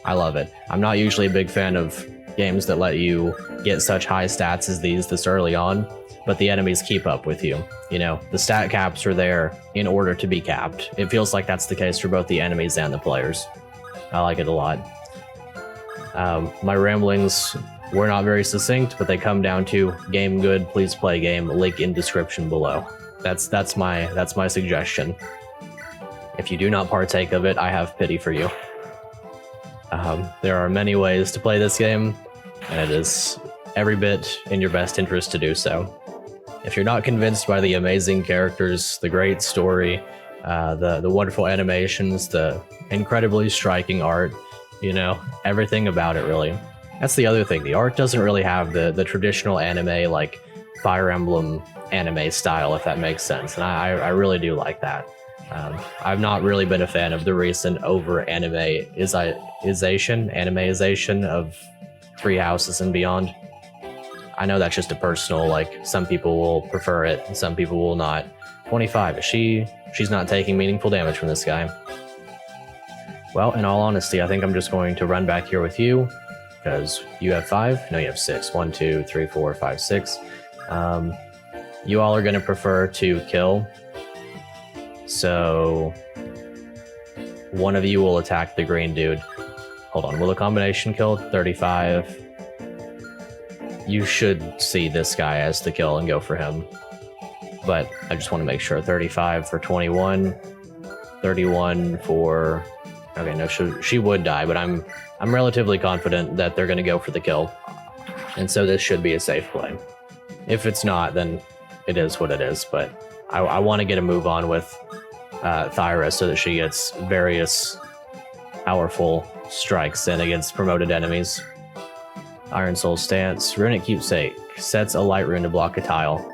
I love it. I'm not usually a big fan of games that let you get such high stats as these this early on, but the enemies keep up with you. You know, the stat caps are there in order to be capped. It feels like that's the case for both the enemies and the players. I like it a lot. My ramblings were not very succinct, but they come down to game good, please play game, link in description below. That's my suggestion. If you do not partake of it, I have pity for you. There are many ways to play this game, and it is every bit in your best interest to do so. If you're not convinced by the amazing characters, the great story, the wonderful animations, the incredibly striking art, you know, everything about it, really. That's the other thing. The art doesn't really have the traditional anime, like Fire Emblem anime style, if that makes sense, and I really do like that. I've not really been a fan of the recent animeization of Three Houses and Beyond. I know that's just a personal, like, some people will prefer it and some people will not. 25, she's not taking meaningful damage from this guy. Well, in all honesty, I think I'm just going to run back here with you, because you have 5? No, you have 6. 1, 2, 3, 4, 5, 6. You all are going to prefer to kill. So one of you will attack the green dude. Hold on, will a combination kill? 35. You should see this guy as the kill and go for him. But I just want to make sure. 35 for 21. 31 for... Okay, no, she would die, but I'm relatively confident that they're going to go for the kill. And so this should be a safe play. If it's not, then it is what it is. But I want to get a move on with Thyra so that she gets various powerful strikes in against promoted enemies. Iron Soul Stance. Runic Keepsake. Sets a light rune to block a tile.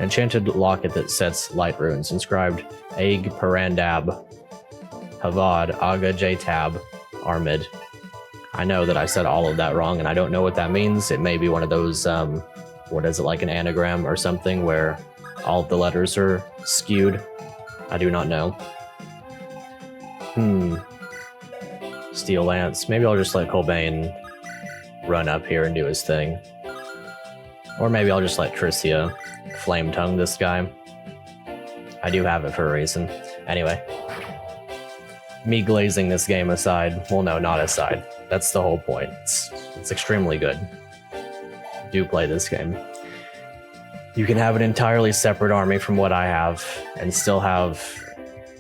Enchanted Locket that sets light runes. Inscribed Aig Parandab. Havad Aga J-Tab. Armid. I know that I said all of that wrong, and I don't know what that means. It may be one of those, what is it, like an anagram or something, where all of the letters are skewed. I do not know. Steel Lance. Maybe I'll just let Colbane run up here and do his thing. Or maybe I'll just let Parrhesia flame tongue this guy. I do have it for a reason. Anyway. Me glazing this game aside. Well, no, not aside. That's the whole point. It's extremely good. Do play this game. You can have an entirely separate army from what I have and still have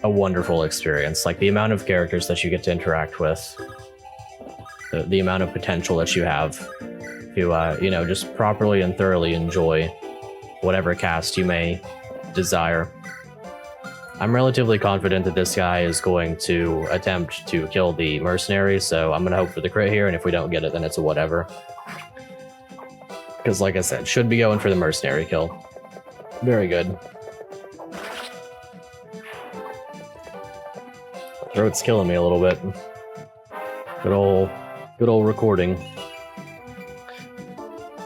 a wonderful experience. Like the amount of characters that you get to interact with, the amount of potential that you have to, you know, just properly and thoroughly enjoy whatever cast you may desire. I'm relatively confident that this guy is going to attempt to kill the mercenary, so I'm going to hope for the crit here, and if we don't get it, then it's a whatever. Because, like I said, should be going for the mercenary kill. Very good. Throat's killing me a little bit. Good old recording.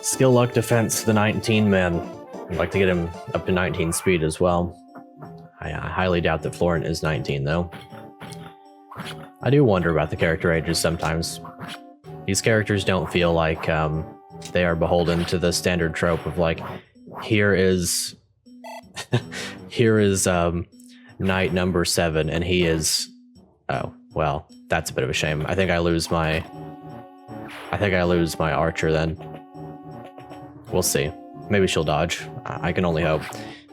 Skill luck defense to the 19 man. I'd like to get him up to 19 speed as well. I highly doubt that Florent is 19 though. I do wonder about the character ages sometimes. These characters don't feel like they are beholden to the standard trope of like, here is knight number 7 and he is, oh well, that's a bit of a shame. I think I lose my archer then. We'll see. Maybe she'll dodge. I can only hope.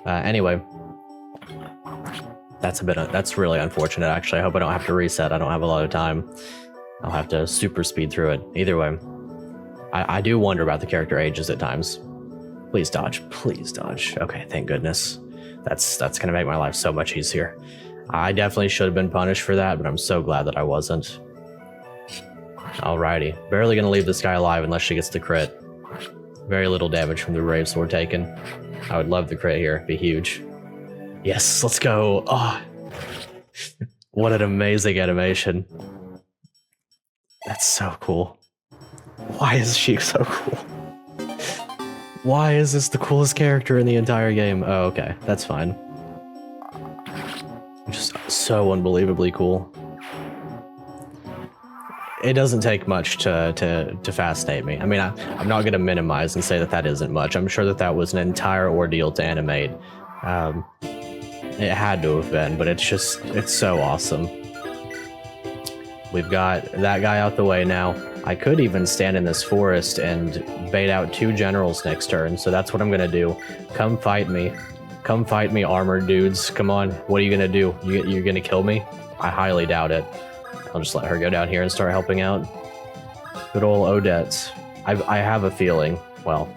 Anyway, that's really unfortunate actually. I hope I don't have to reset. I don't have a lot of time. I'll have to super speed through it. Either way, I do wonder about the character ages at times. Please dodge. Please dodge. Okay, thank goodness. That's gonna make my life so much easier. I definitely should have been punished for that, but I'm so glad that I wasn't. Alrighty. Barely gonna leave this guy alive unless she gets the crit. Very little damage from the Brave Sword taken. I would love the crit here. It'd be huge. Yes, let's go. Oh, what an amazing animation. That's so cool. Why is she so cool? Why is this the coolest character in the entire game? Oh, okay. That's fine. Just so unbelievably cool. It doesn't take much to fascinate me. I mean, I'm not going to minimize and say that that isn't much. I'm sure that that was an entire ordeal to animate. It had to have been, but it's so awesome. We've got that guy out the way now. I could even stand in this forest and bait out 2 generals next turn, so that's what I'm going to do. Come fight me. Come fight me, armored dudes. Come on, what are you gonna do? You're gonna kill me? I highly doubt it. I'll just let her go down here and start helping out. Good old Odette. I have a feeling, well,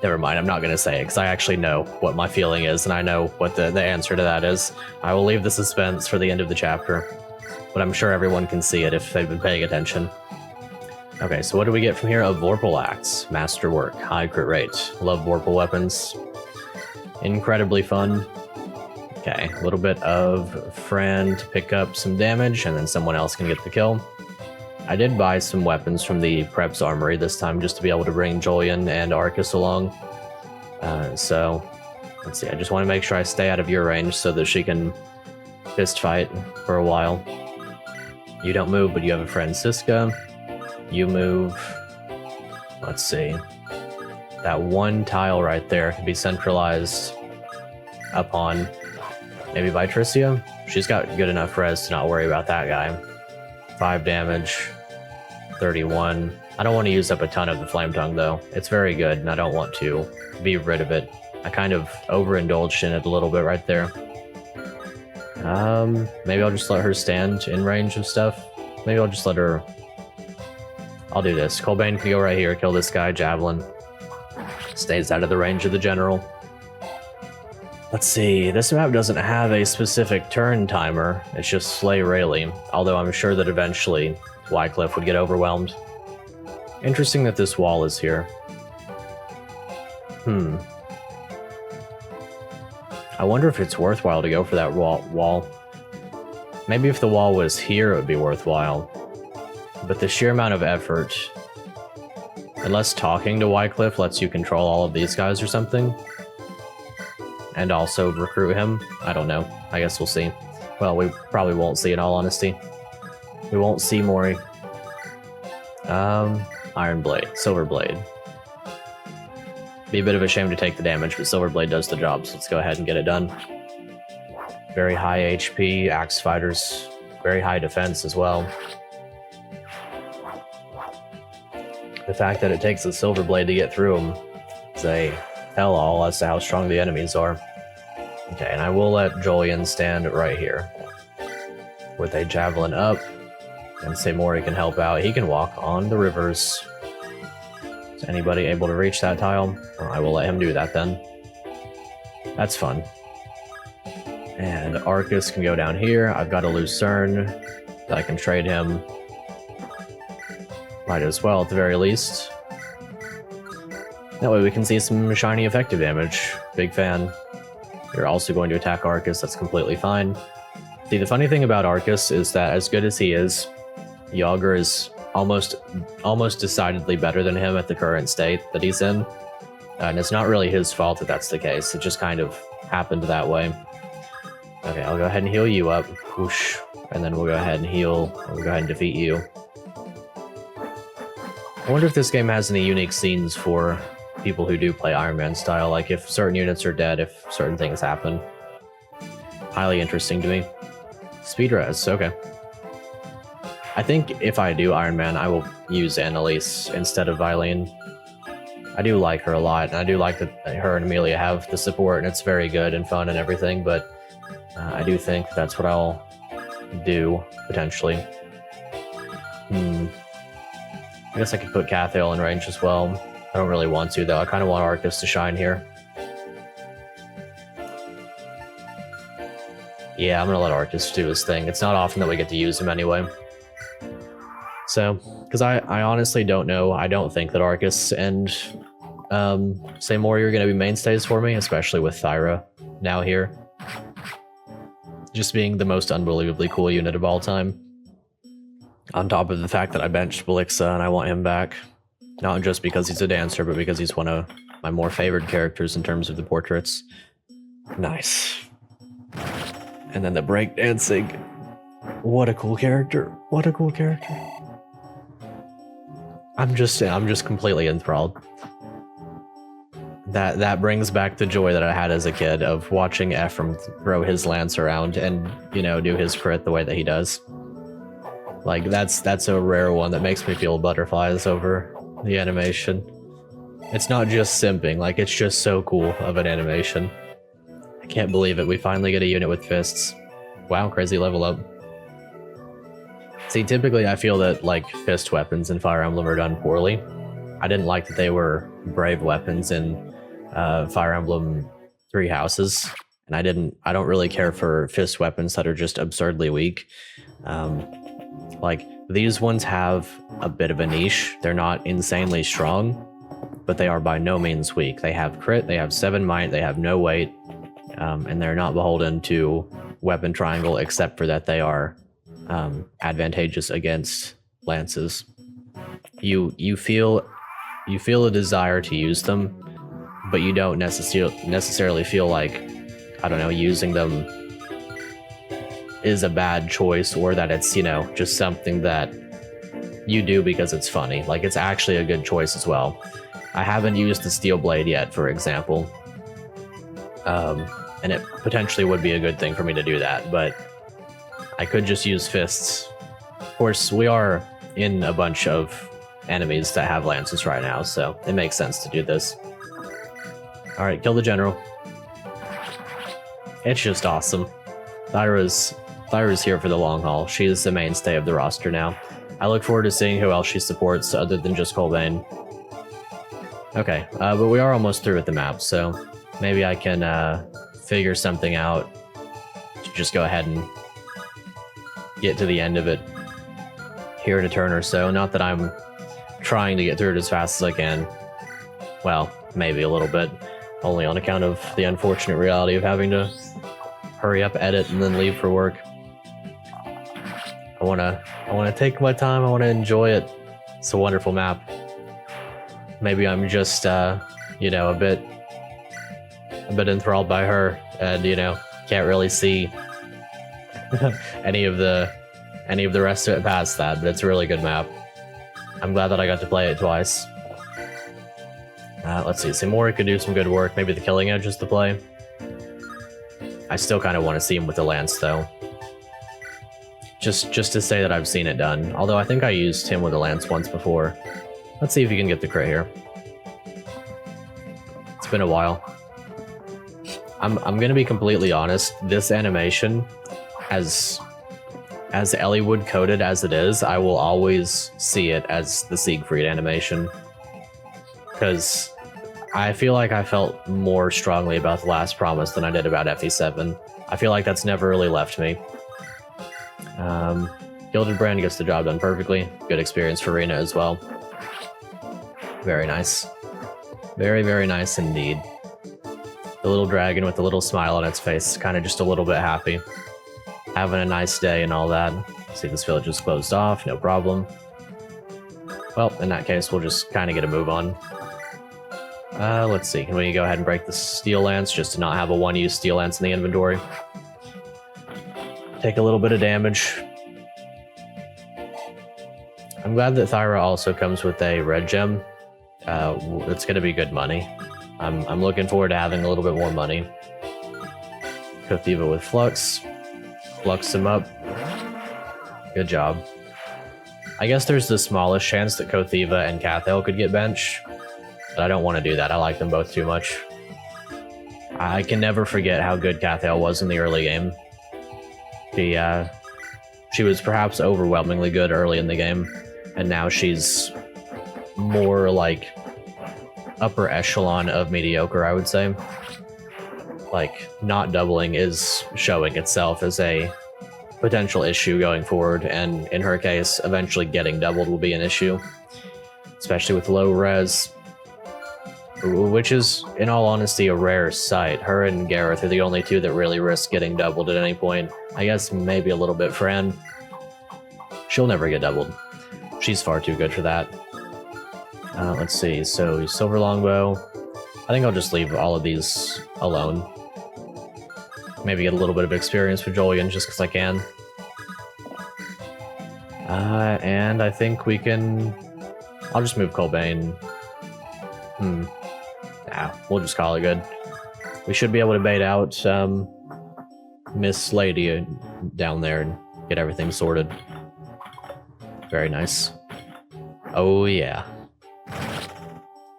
never mind, I'm not gonna say it, because I actually know what my feeling is, and I know what the answer to that is. I will leave the suspense for the end of the chapter, but I'm sure everyone can see it if they've been paying attention. Okay, so what do we get from here? A Vorpal Axe. Masterwork. High crit rate. Love Vorpal weapons. Incredibly fun. Okay, a little bit of friend to pick up some damage, and then someone else can get the kill. I did buy some weapons from the Prep's Armory this time, just to be able to bring Julian and Arcus along. So, let's see, I just want to make sure I stay out of your range so that she can fist fight for a while. You don't move, but you have a friend, Siska. You move. Let's see. That one tile right there can be centralized upon maybe by Parrhesia. She's got good enough res to not worry about that guy. 5 damage, 31. I don't want to use up a ton of the Flame Tongue though. It's very good and I don't want to be rid of it. I kind of overindulged in it a little bit right there. Maybe I'll just let her stand in range of stuff. Maybe I'll just let her... I'll do this. Colbane can go right here, kill this guy, Javelin. Stays out of the range of the general. Let's see, this map doesn't have a specific turn timer, it's just slay Rayleigh, although I'm sure that eventually Wycliffe would get overwhelmed. Interesting that this wall is here. I wonder if it's worthwhile to go for that wall. Maybe if the wall was here it would be worthwhile. But the sheer amount of effort, unless talking to Wycliffe lets you control all of these guys or something, and also recruit him, I don't know. I guess we'll see. Well, we probably won't see in all honesty. We won't see Mori. Iron Blade, Silver Blade. Be a bit of a shame to take the damage, but Silver Blade does the job, so let's go ahead and get it done. Very high HP, Axe Fighters, very high defense as well. The fact that it takes a Silver Blade to get through them is a tell-all as to how strong the enemies are. Okay, and I will let Julian stand right here. With a Javelin up, and Seymour can help out. He can walk on the rivers. Is anybody able to reach that tile? Well, I will let him do that then. That's fun. And Arcus can go down here. I've got a Lucerne that I can trade him. Might as well, at the very least. That way we can see some shiny effective damage. Big fan. You're also going to attack Arcus, that's completely fine. See, the funny thing about Arcus is that as good as he is, Yager is almost decidedly better than him at the current state that he's in. And it's not really his fault that that's the case, it just kind of happened that way. Okay, I'll go ahead and heal you up. Whoosh. And then we'll go ahead and heal, and we'll go ahead and defeat you. I wonder if this game has any unique scenes for people who do play Iron Man style, like if certain units are dead, if certain things happen. Highly interesting to me. Speed res, okay. I think if I do Iron Man, I will use Annalise instead of Vilene. I do like her a lot, and I do like that her and Amelia have the support, and it's very good and fun and everything, but I do think that's what I'll do, potentially. I guess I could put Cathael in range as well. I don't really want to, though. I kind of want Arcus to shine here. Yeah, I'm going to let Arcus do his thing. It's not often that we get to use him anyway. So, because I honestly don't know. I don't think that Arcus and Seymour are going to be mainstays for me, especially with Thyra now here. Just being the most unbelievably cool unit of all time. On top of the fact that I benched Belixa and I want him back. Not just because he's a dancer, but because he's one of my more favored characters in terms of the portraits. Nice. And then the breakdancing. What a cool character. What a cool character. I'm just completely enthralled. That brings back the joy that I had as a kid of watching Ephraim throw his lance around and, you know, do his crit the way that he does. Like, that's a rare one that makes me feel butterflies over the animation. It's not just simping, like, it's just so cool of an animation. Can't believe it. We finally get a unit with fists. Wow, crazy level up. See, typically I feel that like fist weapons in Fire Emblem are done poorly. I didn't like that they were brave weapons in Fire Emblem Three Houses, and I don't really care for fist weapons that are just absurdly weak. Like these ones have a bit of a niche. They're not insanely strong, but they are by no means weak. They have crit, they have 7 might, they have no weight, and they're not beholden to weapon triangle, except for that they are advantageous against lances. You feel a desire to use them, but you don't necessarily feel like, I don't know, using them is a bad choice, or that it's, you know, just something that you do because it's funny. Like, it's actually a good choice as well. I haven't used the steel blade yet, for example, and it potentially would be a good thing for me to do that, but I could just use fists. Of course, we are in a bunch of enemies that have lances right now, so it makes sense to do this. Alright, kill the general. It's just awesome. Thyra's here for the long haul. She is the mainstay of the roster now. I look forward to seeing who else she supports other than just Colbane. Okay, but we are almost through with the map, so maybe I can figure something out to just go ahead and get to the end of it here in a turn or so. Not that I'm trying to get through it as fast as I can. Well, maybe a little bit, only on account of the unfortunate reality of having to hurry up, edit, and then leave for work. I wanna take my time. I wanna enjoy it. It's a wonderful map. Maybe I'm just, you know, a bit enthralled by her, and you know, can't really see any of the rest of it past that. But it's a really good map. I'm glad that I got to play it twice. Let's see. Samori could do some good work. Maybe the Killing Edge is the play. I still kind of want to see him with the lance, though. Just to say that I've seen it done. Although I think I used him with a lance once before. Let's see if he can get the crit here. It's been a while. I'm gonna be completely honest. This animation, as Elliewood coded as it is, I will always see it as the Siegfried animation. Because I feel like I felt more strongly about The Last Promise than I did about FE7. I feel like that's never really left me. Gilded Brand gets the job done perfectly. Good experience for Rena as well. Very nice. Very, very nice indeed. The little dragon with a little smile on its face, kind of just a little bit happy. Having a nice day and all that. See, this village is closed off, no problem. Well, in that case, we'll just kind of get a move on. Let's see, can we go ahead and break the steel lance just to not have a one-use steel lance in the inventory? Take a little bit of damage. I'm glad that Thyra also comes with a red gem. It's going to be good money. I'm looking forward to having a little bit more money. Kothiva with Flux. Flux him up. Good job. I guess there's the smallest chance that Kothiva and Cathel could get bench, but I don't want to do that. I like them both too much. I can never forget how good Cathel was in the early game. She was perhaps overwhelmingly good early in the game, and now she's more like upper echelon of mediocre, I would say. Like, not doubling is showing itself as a potential issue going forward, and in her case, eventually getting doubled will be an issue, especially with low res, which is, in all honesty, a rare sight. Her and Gareth are the only two that really risk getting doubled at any point. I guess maybe a little bit Fran. She'll never get doubled. She's far too good for that. Let's see, so Silver Longbow. I think I'll just leave all of these alone. Maybe get a little bit of experience with Julian just because I can. And I think we can... I'll just move Colbane. Nah, we'll just call it good. We should be able to bait out Miss Lady down there and get everything sorted. Very nice. Oh yeah.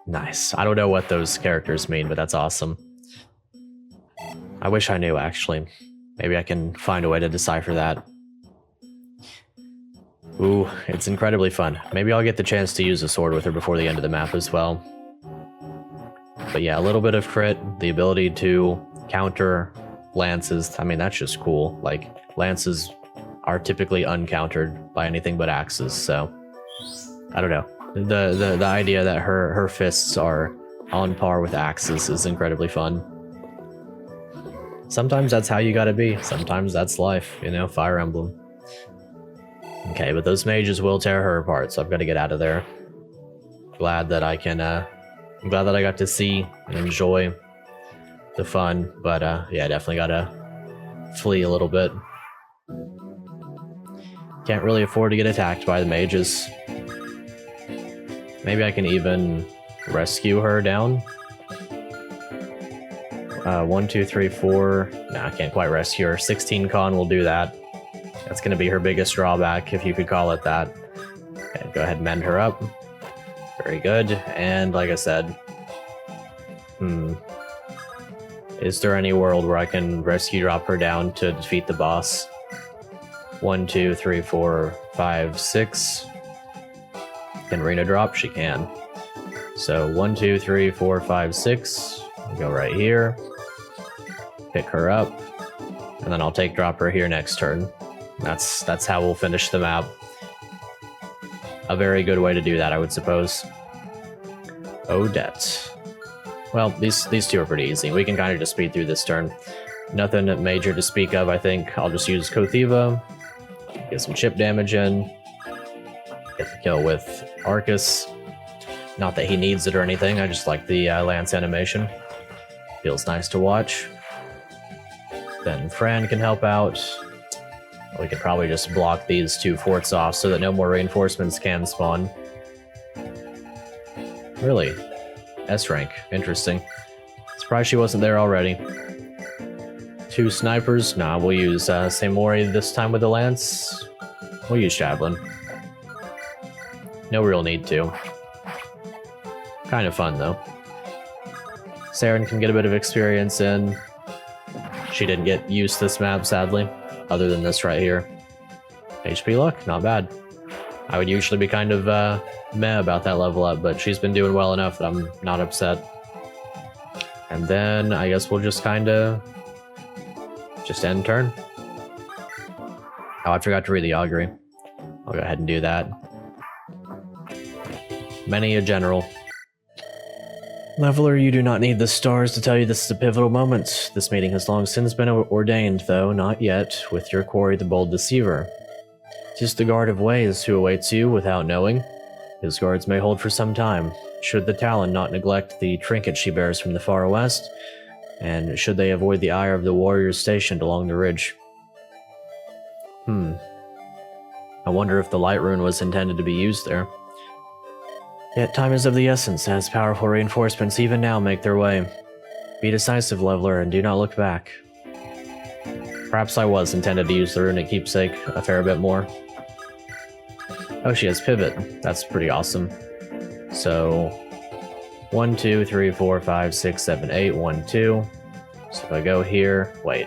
Nice. I don't know what those characters mean, but that's awesome. I wish I knew, actually. Maybe I can find a way to decipher that. Ooh, it's incredibly fun. Maybe I'll get the chance to use a sword with her before the end of the map as well. But yeah, a little bit of crit, the ability to counter lances. I mean, that's just cool. Like, lances are typically uncountered by anything but axes, so I don't know. The idea that her fists are on par with axes is incredibly fun. Sometimes that's how you gotta be. Sometimes that's life, you know, Fire Emblem. Okay, but those mages will tear her apart, so I've got to get out of there. Glad that I can, I'm glad that I got to see and enjoy the fun, but yeah, definitely gotta flee a little bit. Can't really afford to get attacked by the mages. Maybe I can even rescue her down. 1, 2, 3, 4. Nah, I can't quite rescue her. 16 con will do that. That's going to be her biggest drawback, if you could call it that. Okay, go ahead and mend her up. Very good. And like I said, is there any world where I can rescue drop her down to defeat the boss? 1, 2, 3, 4, 5, 6. Can Rena drop? She can. So 1, 2, 3, 4, 5, 6. Go right here. Pick her up. And then I'll take drop her here next turn. That's how we'll finish the map. A very good way to do that, I would suppose. Odette. Well, these two are pretty easy. We can kind of just speed through this turn. Nothing major to speak of, I think. I'll just use Kothiva. Get some chip damage in. Get the kill with Arcus. Not that he needs it or anything, I just like the lance animation. Feels nice to watch. Then Fran can help out. We could probably just block these two forts off so that no more reinforcements can spawn. Really? S rank. Interesting. Surprised she wasn't there already. 2 snipers? Nah, we'll use Saimori this time with the lance. We'll use Javelin. No real need to. Kind of fun, though. Saren can get a bit of experience in. She didn't get used to this map, sadly. Other than this right here. HP luck, not bad. I would usually be kind of meh about that level up, but she's been doing well enough that I'm not upset. And then I guess we'll just kind of just end turn. Oh, I forgot to read the augury. I'll go ahead and do that. Many a general. Leveler, you do not need the stars to tell you this is a pivotal moment. This meeting has long since been ordained, though not yet, with your quarry, the bold deceiver. 'Tis the guard of ways who awaits you without knowing. His guards may hold for some time, should the Talon not neglect the trinket she bears from the far west, and should they avoid the ire of the warriors stationed along the ridge. I wonder if the light rune was intended to be used there. Yet time is of the essence, as powerful reinforcements even now make their way. Be decisive, Leveler, and do not look back. Perhaps I was intended to use the runic keepsake a fair bit more. Oh, she has pivot. That's pretty awesome. So, 1, 2, 3, 4, 5, 6, 7, 8, 1, 2. So if I go here, wait.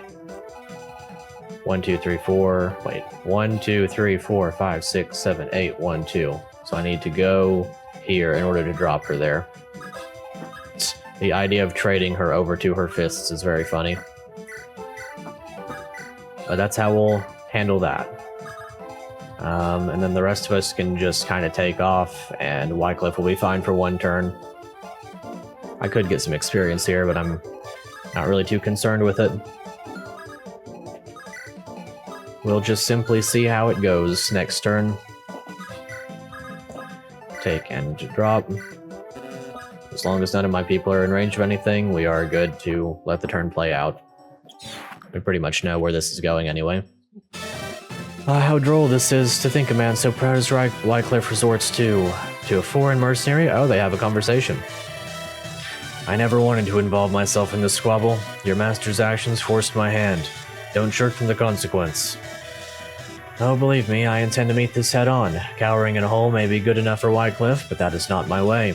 1, 2, 3, 4, wait. 1, 2, 3, 4, 5, 6, 7, 8, 1, 2. So I need to go here in order to drop her there. The idea of trading her over to her fists is very funny. But that's how we'll handle that. And then the rest of us can just kind of take off, and Wycliffe will be fine for 1 turn. I could get some experience here, but I'm not really too concerned with it. We'll just simply see how it goes next turn. Take and drop. As long as none of my people are in range of anything, we are good to let the turn play out. We pretty much know where this is going anyway. How droll this is to think a man so proud as Wycliffe resorts to a foreign mercenary. Oh, they have a conversation. I never wanted to involve myself in this squabble. Your master's actions forced my hand. Don't shirk from the consequence. Oh, believe me, I intend to meet this head-on. Cowering in a hole may be good enough for Wycliffe, but that is not my way.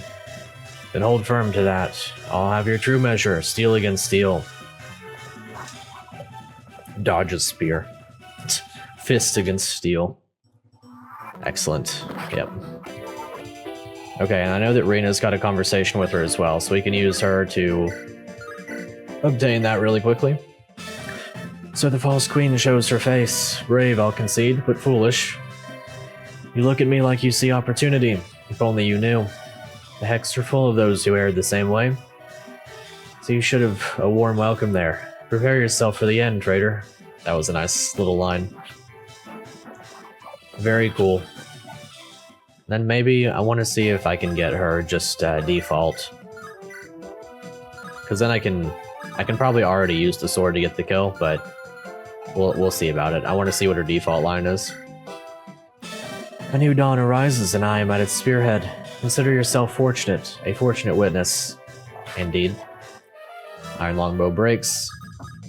Then hold firm to that. I'll have your true measure, steel against steel. Dodges spear. Fist against steel. Excellent. Yep. Okay, and I know that Rena's got a conversation with her as well, so we can use her to obtain that really quickly. So the false queen shows her face. Brave, I'll concede, but foolish. You look at me like you see opportunity. If only you knew. The Hecks are full of those who erred the same way. So you should have a warm welcome there. Prepare yourself for the end, traitor. That was a nice little line. Very cool. Then maybe I want to see if I can get her just default. Because then I can probably already use the sword to get the kill, but we'll see about it. I want to see what her default line is. A new dawn arises and I am at its spearhead. Consider yourself fortunate, a fortunate witness. Indeed. Iron longbow breaks.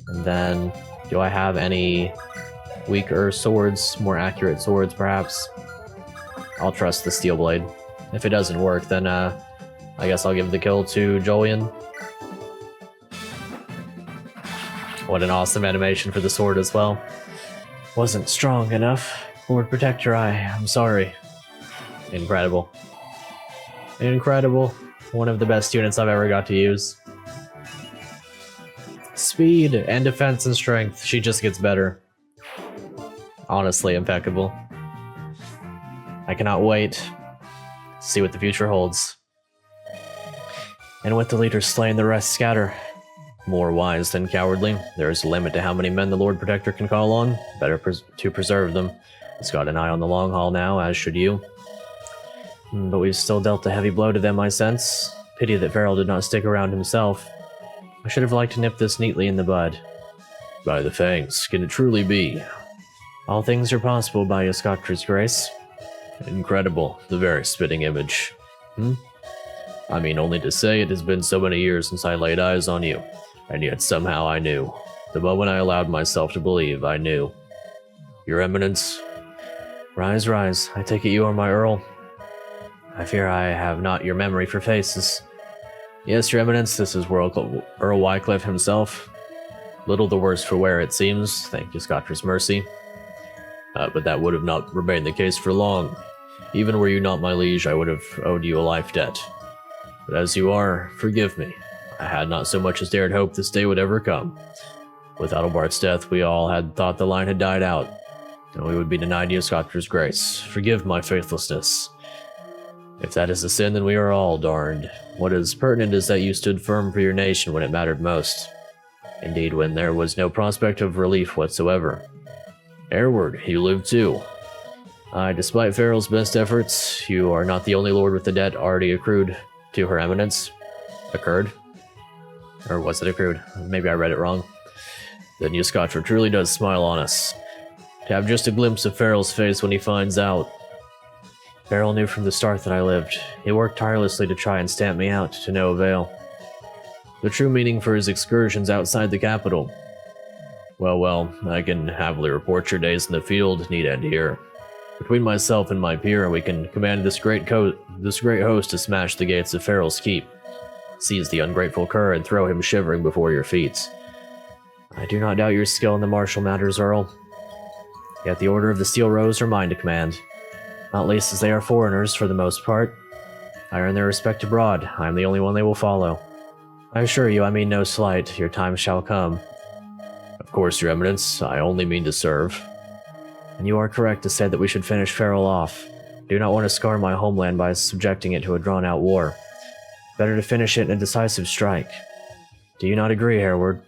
And then, do I have any weaker swords, more accurate swords perhaps? I'll trust the steel blade. If it doesn't work, then I guess I'll give the kill to Jolien. What an awesome animation for the sword as well. Wasn't strong enough. Lord Protector, I'm sorry. Incredible. Incredible. One of the best units I've ever got to use. Speed and defense and strength. She just gets better. Honestly, impeccable. I cannot wait to see what the future holds. And with the leaders slain, the rest scatter. More wise than cowardly. There is a limit to how many men the Lord Protector can call on. Better to preserve them. He's got an eye on the long haul now, as should you. But we've still dealt a heavy blow to them, I sense. Pity that Farrell did not stick around himself. I should have liked to nip this neatly in the bud. By the fangs, can it truly be? All things are possible by Yaskatra's grace. Incredible, the very spitting image. I mean, only to say it has been so many years since I laid eyes on you, and yet somehow I knew. The moment I allowed myself to believe, I knew. Your Eminence. Rise, rise, I take it you are my Earl. I fear I have not your memory for faces. Yes, Your Eminence, this is Earl Wycliffe himself. Little the worse for wear, it seems, thank you, Scotra's mercy. But that would have not remained the case for long. Even were you not my liege, I would have owed you a life debt. But as you are, forgive me. I had not so much as dared hope this day would ever come. With Adelbart's death, we all had thought the line had died out, and we would be denied Yaskatra's grace. Forgive my faithlessness. If that is a sin, then we are all darned. What is pertinent is that you stood firm for your nation when it mattered most. Indeed, when there was no prospect of relief whatsoever. Hereward, you live too. Aye, despite Farrell's best efforts, you are not the only lord with the debt already accrued to her eminence. Occurred? Or was it accrued? Maybe I read it wrong. Then Yaskatra truly does smile on us. To have just a glimpse of Farrell's face when he finds out. Farrell knew from the start that I lived. He worked tirelessly to try and stamp me out, to no avail. The true meaning for his excursions outside the capital. Well, I can happily report your days in the field need end here. Between myself and my peer, we can command this great host to smash the gates of Farrell's keep. Seize the ungrateful cur and throw him shivering before your feet. I do not doubt your skill in the martial matters, Earl. Yet the Order of the Steel Rose are mine to command. Not least as they are foreigners, for the most part. I earn their respect abroad. I am the only one they will follow. I assure you, I mean no slight. Your time shall come. Of course, Your Eminence. I only mean to serve. And you are correct to say that we should finish Farrell off. I do not want to scar my homeland by subjecting it to a drawn-out war. Better to finish it in a decisive strike. Do you not agree, Hereward?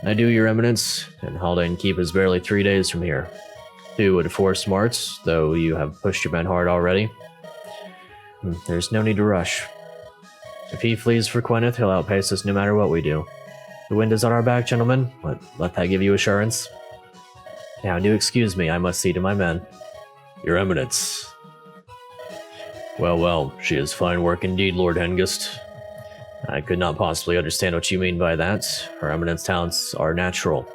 I do, Your Eminence, and Haldane Keep is barely 3 days from here. 2 at 4 smarts, though you have pushed your men hard already. There's no need to rush. If he flees for Gwyneth, he'll outpace us no matter what we do. The wind is on our back, gentlemen. Let that give you assurance. Now, do excuse me, I must see to my men. Your Eminence. Well, she is fine work indeed, Lord Hengist. I could not possibly understand what you mean by that. Her Eminence's talents are natural.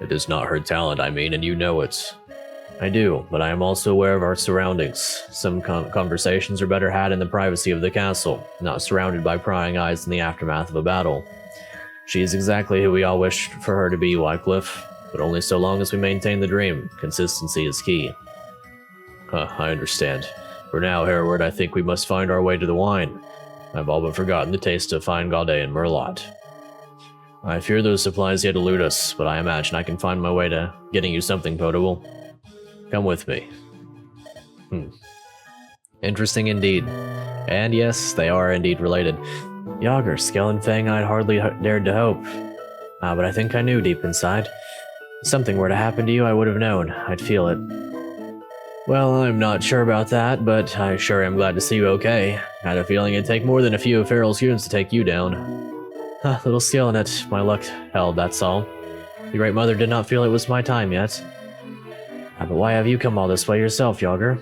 It is not her talent, I mean, and you know it. I do, but I am also aware of our surroundings. Some conversations are better had in the privacy of the castle, not surrounded by prying eyes in the aftermath of a battle. She is exactly who we all wished for her to be, Wycliffe. but only so long as we maintain the dream. Consistency is key. I understand. For now, Hereward, I think we must find our way to the wine. I've all but forgotten the taste of fine Gaudet and Merlot. I fear those supplies yet elude us, but I imagine I can find my way to getting you something potable. Come with me. Interesting indeed. And yes, they are indeed related. Yager, Skell and Fang I'd hardly dared to hope. But I think I knew deep inside. If something were to happen to you, I would have known. I'd feel it. Well, I'm not sure about that, but I sure am glad to see you okay. I had a feeling it'd take more than a few of Farrell's goons to take you down. Little skill in it. My luck held, that's all. The Great Mother did not feel it was my time yet. But why have you come all this way yourself, Yager?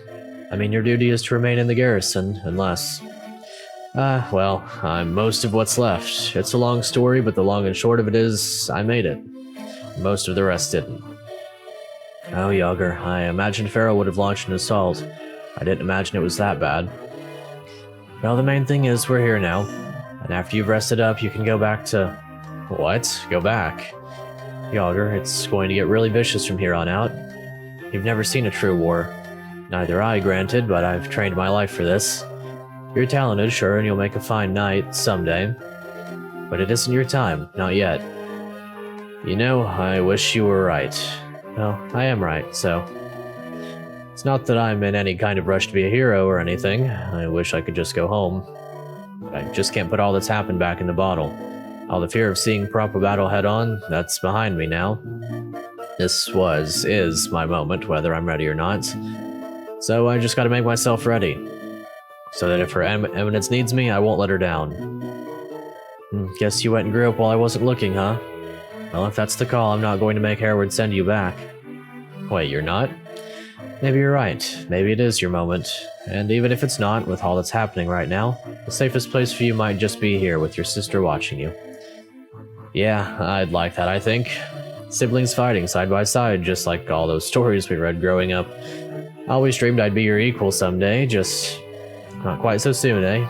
I mean, your duty is to remain in the garrison, unless... well, I'm most of what's left. It's a long story, but the long and short of it is, I made it. Most of the rest didn't. Oh, Yager, I imagined Farrell would have launched an assault. I didn't imagine it was that bad. Well, the main thing is we're here now, and after you've rested up, you can go back to... What? Go back? Yager, it's going to get really vicious from here on out. You've never seen a true war. Neither I, granted, but I've trained my life for this. You're talented, sure, and you'll make a fine knight someday. But it isn't your time, not yet. You know, I wish you were right. Well, I am right, so... It's not that I'm in any kind of rush to be a hero or anything. I wish I could just go home. But I just can't put all that's happened back in the bottle. All the fear of seeing proper battle head-on, that's behind me now. This is my moment, whether I'm ready or not. So I just gotta make myself ready. So that if her eminence needs me, I won't let her down. Guess you went and grew up while I wasn't looking, huh? Well, if that's the call, I'm not going to make Hereward send you back. Wait, you're not? Maybe you're right. Maybe it is your moment. And even if it's not, with all that's happening right now, the safest place for you might just be here with your sister watching you. Yeah, I'd like that, I think. Siblings fighting side by side, just like all those stories we read growing up. I always dreamed I'd be your equal someday, just not quite so soon, eh?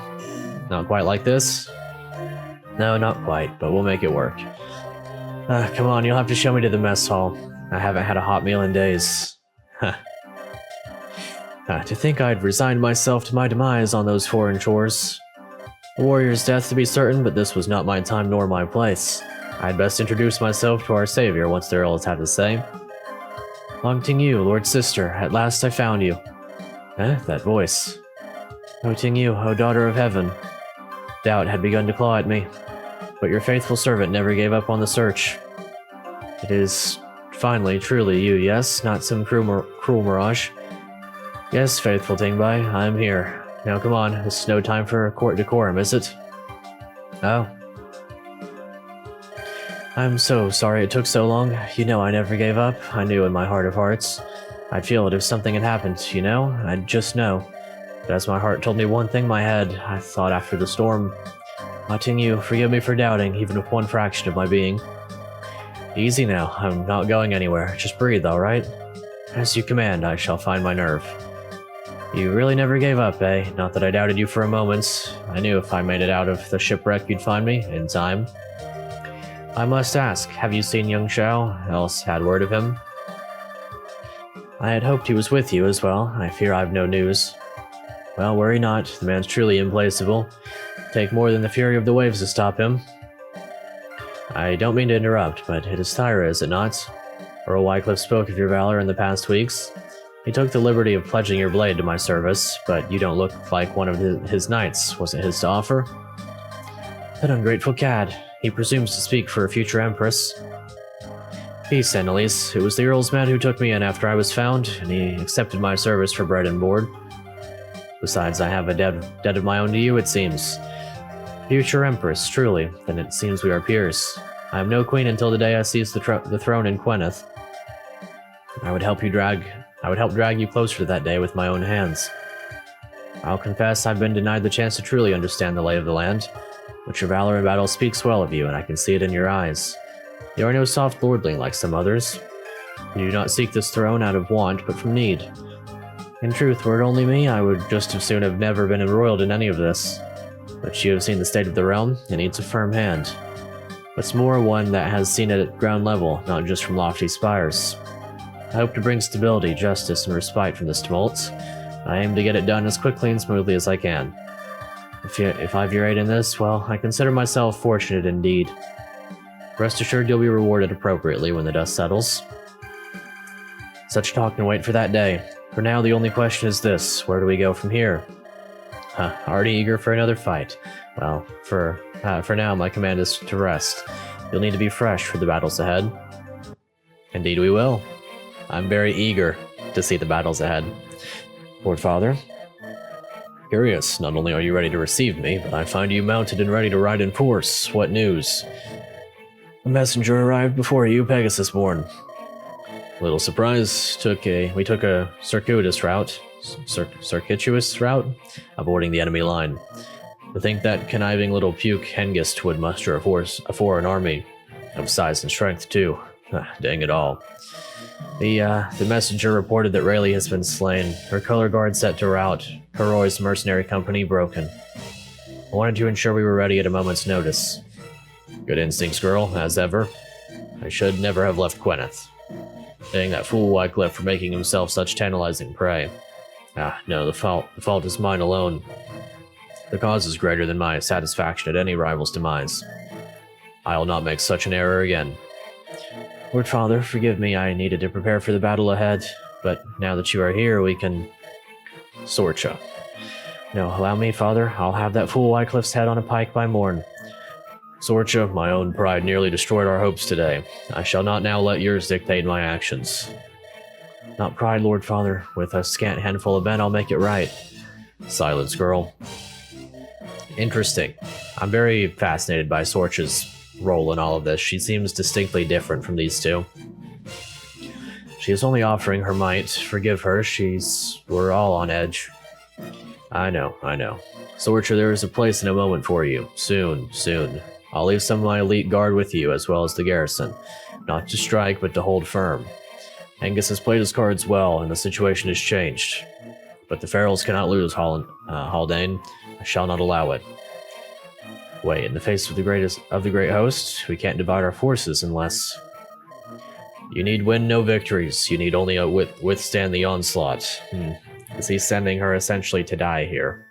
Not quite like this? No, not quite, but we'll make it work. Come on, you'll have to show me to the mess hall. I haven't had a hot meal in days. To think I'd resigned myself to my demise on those foreign shores. A warrior's death to be certain, but this was not my time nor my place. I'd best introduce myself to our savior once the Earl has had to say. Long Ting Yu, Lord Sister, at last I found you. That voice. O Ting Yu, O Daughter of Heaven. Doubt had begun to claw at me, but your faithful servant never gave up on the search. It is, finally, truly you, yes? Not some cruel mirage? Yes, faithful Tingbai, I'm here. Now come on, this is no time for court decorum, is it? Oh. I'm so sorry it took so long. You know I never gave up. I knew in my heart of hearts. I'd feel it if something had happened, you know? I'd just know. But as my heart told me one thing, my head, I thought after the storm. Ting Yu, forgive me for doubting, even with one fraction of my being. Easy now, I'm not going anywhere. Just breathe, alright? As you command, I shall find my nerve. You really never gave up, eh? Not that I doubted you for a moment. I knew if I made it out of the shipwreck you'd find me, in time. I must ask, have you seen young Xiao? Else had word of him? I had hoped he was with you as well. I fear I've no news. Well, worry not. The man's truly implacable. Take more than the fury of the waves to stop him. I don't mean to interrupt, but it is Thyra, is it not? Earl Wycliffe spoke of your valor in the past weeks. He took the liberty of pledging your blade to my service, but you don't look like one of his knights. Was it his to offer? That ungrateful cad. He presumes to speak for a future empress. Peace, Annalise. It was the Earl's man who took me in after I was found, and he accepted my service for bread and board. Besides, I have a debt of my own to you, it seems. Future empress, truly. Then it seems we are peers. I am no queen until the day I seize the throne in Queneth. I would help drag you closer to that day with my own hands. I'll confess I've been denied the chance to truly understand the lay of the land, but your valor in battle speaks well of you, and I can see it in your eyes. You are no soft lordling like some others. You do not seek this throne out of want, but from need. In truth, were it only me, I would just as soon have never been embroiled in any of this. But you have seen the state of the realm, it needs a firm hand. What's more, one that has seen it at ground level, not just from lofty spires. I hope to bring stability, justice, and respite from this tumult. I aim to get it done as quickly and smoothly as I can. If I've your aid in this, well, I consider myself fortunate indeed. Rest assured you'll be rewarded appropriately when the dust settles. Such talk can wait for that day. For now, the only question is this: where do we go from here? Already eager for another fight. Well, for now, my command is to rest. You'll need to be fresh for the battles ahead. Indeed we will. I'm very eager to see the battles ahead. Lord Father? Curious, not only are you ready to receive me, but I find you mounted and ready to ride in force. What news? A messenger arrived before you, Pegasus-born. Little surprise, we took a circuitous route, avoiding the enemy line. To think that conniving little puke Hengist would muster a foreign army of size and strength too. Dang it all. The messenger reported that Rayleigh has been slain, her color guard set to rout, Heroy's mercenary company broken. I wanted to ensure we were ready at a moment's notice. Good instincts, girl, as ever. I should never have left Gwyneth. Dang that fool Wycliffe for making himself such tantalizing prey. No, the fault is mine alone. The cause is greater than my satisfaction at any rival's demise. I'll not make such an error again. Lord Father, forgive me, I needed to prepare for the battle ahead, but now that you are here, we can... Sorcha. No, allow me, Father, I'll have that fool Wycliffe's head on a pike by morn. Sorcha, my own pride nearly destroyed our hopes today. I shall not now let yours dictate my actions. Not pride, Lord Father. With a scant handful of men, I'll make it right. Silence, girl. Interesting. I'm very fascinated by Sorcha's role in all of this. She seems distinctly different from these two. She is only offering her might. Forgive her, we're all on edge. I know. Sorcha, there is a place and a moment for you. Soon. I'll leave some of my elite guard with you, as well as the garrison. Not to strike, but to hold firm. Angus has played his cards well, and the situation has changed. But the Ferals cannot lose, Haldane. I shall not allow it. Wait, in the face of the great host, we can't divide our forces unless... You need win no victories. You need only withstand the onslaught. Is he sending her essentially to die here?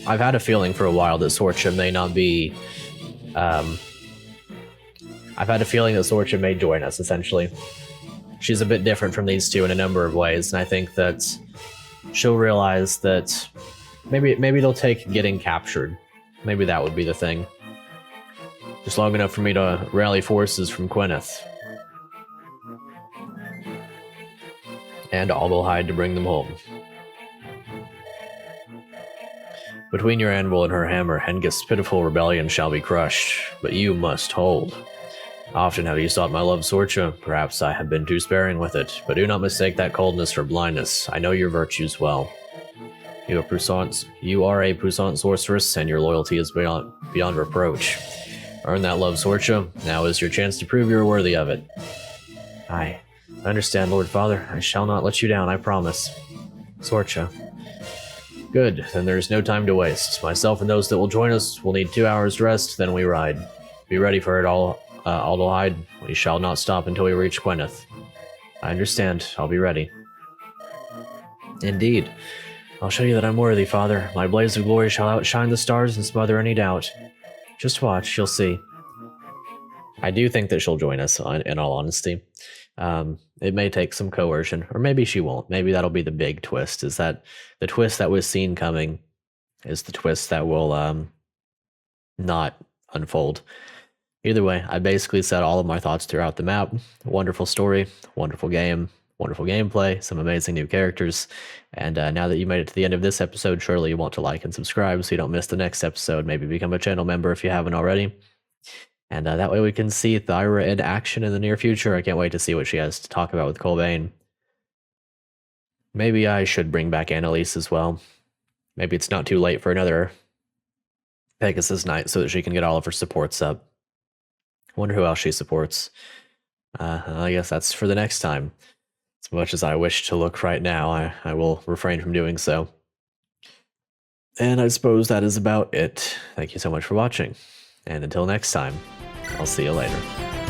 I've had a feeling for a while that Sorcha may not be... I've had a feeling that Sorcha may join us, essentially. She's a bit different from these two in a number of ways, and I think that she'll realize that maybe they'll take getting captured. Maybe that would be the thing. Just long enough for me to rally forces from Gwyneth. And all will hide to bring them home. Between your anvil and her hammer, Hengist's pitiful rebellion shall be crushed, but you must hold. Often have you sought my love, Sorcha. Perhaps I have been too sparing with it, but do not mistake that coldness for blindness. I know your virtues well. You are a puissant sorceress, and your loyalty is beyond reproach. Earn that love, Sorcha. Now is your chance to prove you're worthy of it. I understand, Lord Father. I shall not let you down, I promise. Sorcha. Good, then there's no time to waste. Myself and those that will join us will need 2 hours rest, then we ride. Be ready for it, Aldehide. We shall not stop until we reach Gwyneth. I understand. I'll be ready. Indeed. I'll show you that I'm worthy, Father. My blaze of glory shall outshine the stars and smother any doubt. Just watch, you'll see. I do think that she'll join us, in all honesty. It may take some coercion, or maybe she won't. Maybe that'll be the big twist, is that the twist that was seen coming is the twist that will not unfold. Either way, I basically said all of my thoughts throughout the map. Wonderful story, wonderful game, wonderful gameplay, some amazing new characters. And now that you made it to the end of this episode, surely you want to like and subscribe so you don't miss the next episode. Maybe become a channel member if you haven't already. And that way we can see Thyra in action in the near future. I can't wait to see what she has to talk about with Colbane. Maybe I should bring back Annalise as well. Maybe it's not too late for another Pegasus night so that she can get all of her supports up. Wonder who else she supports. I guess that's for the next time. As much as I wish to look right now, I will refrain from doing so. And I suppose that is about it. Thank you so much for watching. And until next time, I'll see you later.